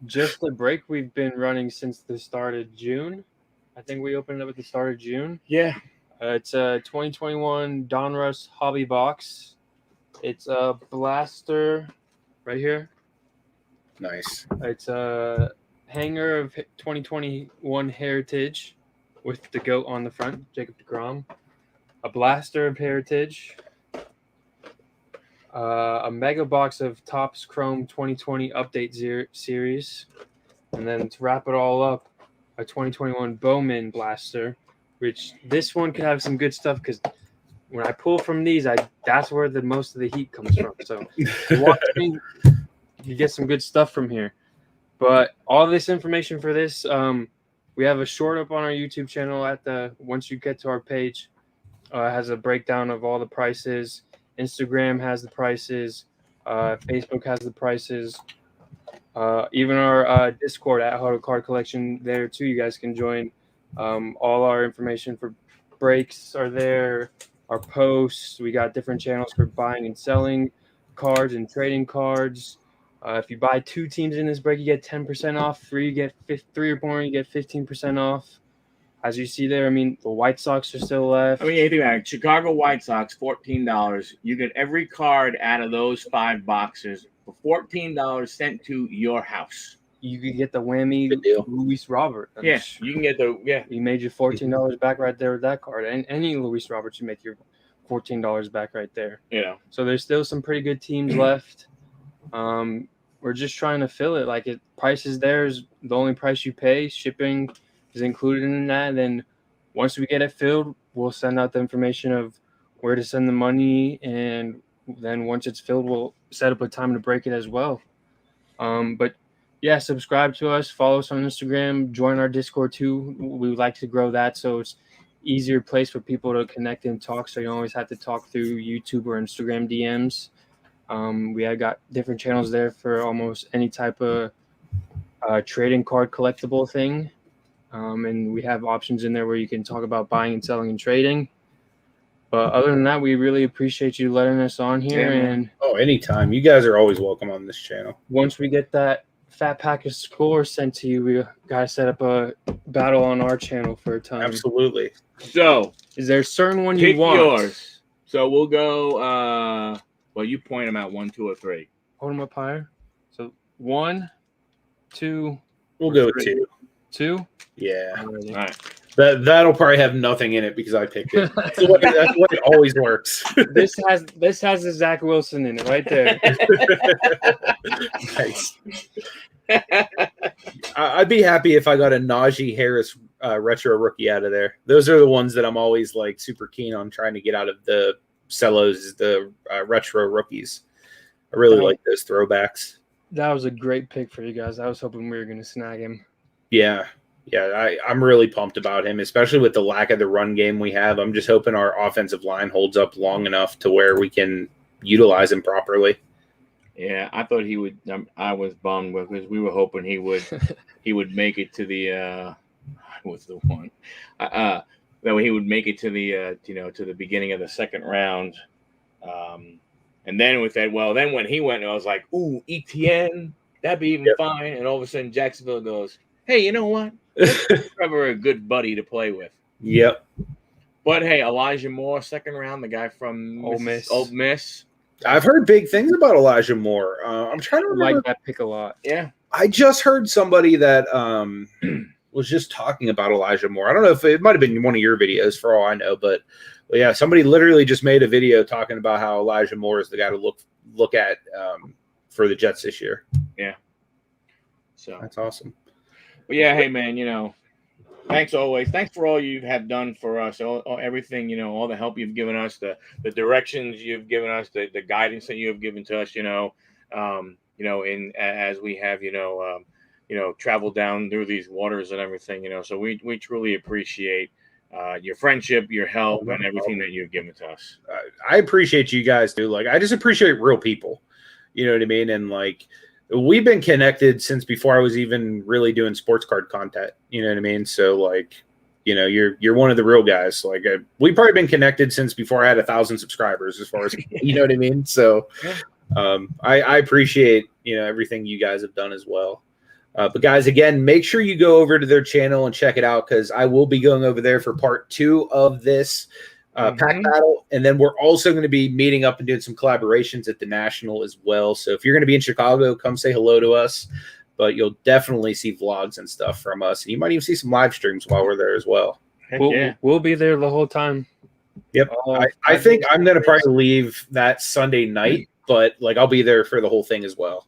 Just the break we've been running since the start of June. I think we opened up at the start of June. Yeah. It's a 2021 Donruss Hobby Box. It's a blaster right here. Nice. It's a hanger of 2021 Heritage with the goat on the front, Jacob deGrom. A blaster of Heritage. A mega box of Topps Chrome 2020 Update Series. And then to wrap it all up, a 2021 Bowman blaster, which this one could have some good stuff because when I pull from these, that's where the most of the heat comes from. So you get some good stuff from here. But all this information for this, we have a short up on our YouTube channel once you get to our page. Has a breakdown of all the prices. Instagram has the prices. Facebook has the prices. Even our Discord at Huddle Card Collection there too. You guys can join. All our information for breaks are there. Our posts. We got different channels for buying and selling cards and trading cards. If you buy 2 teams in this break, you get 10% off. 3, you get 3 or more, you get 15% off. As you see there, I mean, the White Sox are still left. I mean, anything like Chicago White Sox, $14. You get every card out of those 5 boxes for $14 sent to your house. You could get the whammy Good deal. Luis Robert. Yes, you can get You made your $14 back right there with that card. And any Luis Roberts, you make your $14 back right there. Yeah. So there's still some pretty good teams left. We're just trying to fill it. Like, price is there is the only price you pay. Shipping is included in that. And then once we get it filled, we'll send out the information of where to send the money. And then once it's filled, we'll set up a time to break it as well. But yeah, subscribe to us, follow us on Instagram, join our Discord too. We would like to grow that so it's easier place for people to connect and talk, so you don't always have to talk through YouTube or Instagram DMs. We have got different channels there for almost any type of trading card collectible thing. And we have options in there where you can talk about buying and selling and trading. But other than that, we really appreciate you letting us on here. Yeah, and Anytime. You guys are always welcome on this channel. Once we get that fat pack of scores sent to you, we gotta set up a battle on our channel for a time. Absolutely. So, is there a certain one pick you want? yours. So we'll go. Well, you point them out 1, 2, or 3. Hold them up higher. So 1, 2. We'll go with 3. 2. 2. Yeah. All right. That'll probably have nothing in it because I picked it. That's the way it always works. This has the Zach Wilson in it right there. Nice. I'd be happy if I got a Najee Harris retro rookie out of there. Those are the ones that I'm always like super keen on trying to get out of the cellos, the retro rookies. I really like those throwbacks. That was a great pick for you guys. I was hoping we were going to snag him. Yeah, I'm really pumped about him, especially with the lack of the run game we have. I'm just hoping our offensive line holds up long enough to where we can utilize him properly. Yeah, I thought he would. I was bummed because we were hoping he would make it to the what's the one? That he would make it to the to the beginning of the second round. And then with that, then when he went, I was like, ooh, ETN, that'd be even fine. And all of a sudden, Jacksonville goes, hey, you know what? Trevor, a good buddy to play with. Yep. But hey, Elijah Moore, second round, the guy from Ole Miss. I've heard big things about Elijah Moore. I'm trying to remember. I like that pick a lot. Yeah. I just heard somebody that was just talking about Elijah Moore. I don't know if it might have been one of your videos for all I know, but yeah, somebody literally just made a video talking about how Elijah Moore is the guy to look at for the Jets this year. Yeah. So that's awesome. But yeah, hey man, thanks always. Thanks for all you have done for us. Everything, all the help you've given us, the directions you've given us, the guidance that you have given to us, as we have, traveled down through these waters and everything, So we truly appreciate your friendship, your help, and everything that you've given to us. I appreciate you guys too. Like, I just appreciate real people. You know what I mean? And like, we've been connected since before I was even really doing sports card content. You know what I mean? So like, you're one of the real guys. Like, we've probably been connected since before I had 1,000 subscribers, as far as you know what I mean. So, I appreciate everything you guys have done as well. But guys, again, make sure you go over to their channel and check it out, because I will be going over there for part 2 of this pack battle. And then we're also going to be meeting up and doing some collaborations at the National as well. So if you're going to be in Chicago, come say hello to us. But you'll definitely see vlogs and stuff from us. And you might even see some live streams while we're there as well. We'll be there the whole time. Yep. I think I'm going to probably leave that Sunday night, but like I'll be there for the whole thing as well.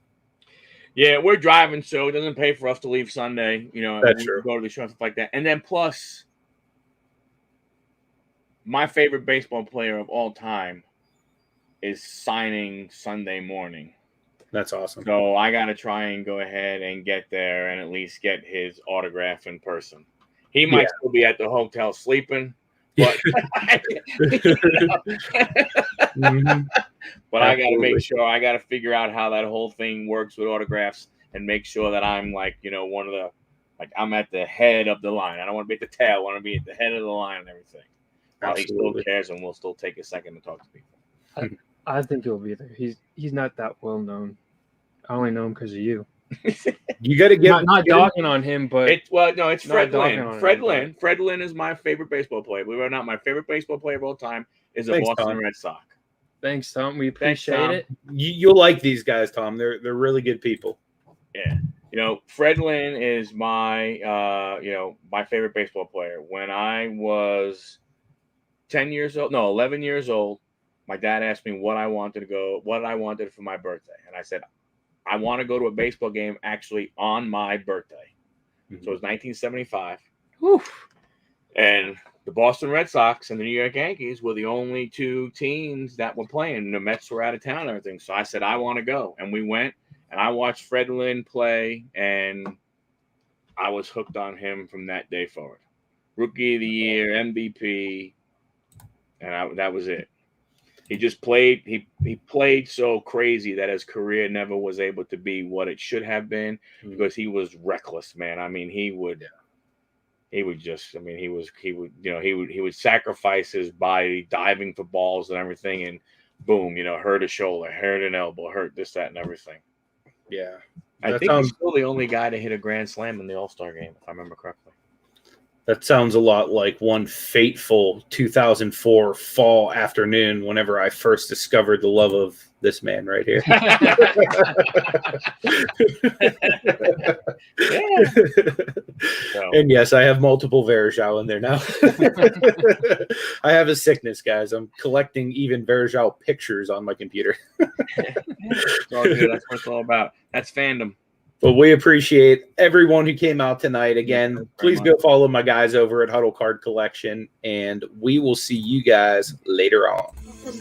Yeah, we're driving, so it doesn't pay for us to leave Sunday. That's true. Go to the show and stuff like that. And then plus, my favorite baseball player of all time is signing Sunday morning. That's awesome. So I got to try and go ahead and get there and at least get his autograph in person. He might still be at the hotel sleeping, but but I got to make sure. I got to figure out how that whole thing works with autographs and make sure that I'm like, one of the, like I'm at the head of the line. I don't want to be at the tail. I want to be at the head of the line and everything. He still cares, and we'll still take a second to talk to people. I think he'll be there. He's not that well known. I only know him because of you. You got to give Not dogging on him, but It's Fred dogging Lynn. on him, Fred but- Lynn. Fred Lynn is my favorite baseball player. Believe it or not, my favorite baseball player of all time is a Thanks, Boston Tom. Red Sox. thanks, Tom. We Thanks, appreciate Tom. it. You'll like these guys, Tom. They're really good people. Yeah. Fred Lynn is my my favorite baseball player. When I was 11 years old, my dad asked me what I wanted for my birthday. And I said, I want to go to a baseball game actually on my birthday. Mm-hmm. So it was 1975. Whew. And the Boston Red Sox and the New York Yankees were the only two teams that were playing. The Mets were out of town and everything. So I said, I want to go. And we went, and I watched Fred Lynn play, and I was hooked on him from that day forward. Rookie of the Year, MVP, and that was it. He just played. He played so crazy that his career never was able to be what it should have been because he was reckless, man. I mean, he would sacrifice his body diving for balls and everything, and boom, hurt a shoulder, hurt an elbow, hurt this, that, and everything. Yeah, I think he's still the only guy to hit a grand slam in the All-Star game, if I remember correctly. that sounds a lot like one fateful 2004 fall afternoon whenever I first discovered the love of this man right here. And yes, I have multiple Verjao in there now. I have a sickness, guys. I'm collecting even Verjao pictures on my computer. It's all good. That's what it's all about. That's fandom. But we appreciate everyone who came out tonight. Again, please go follow my guys over at Huddle Card Collection, and we will see you guys later on.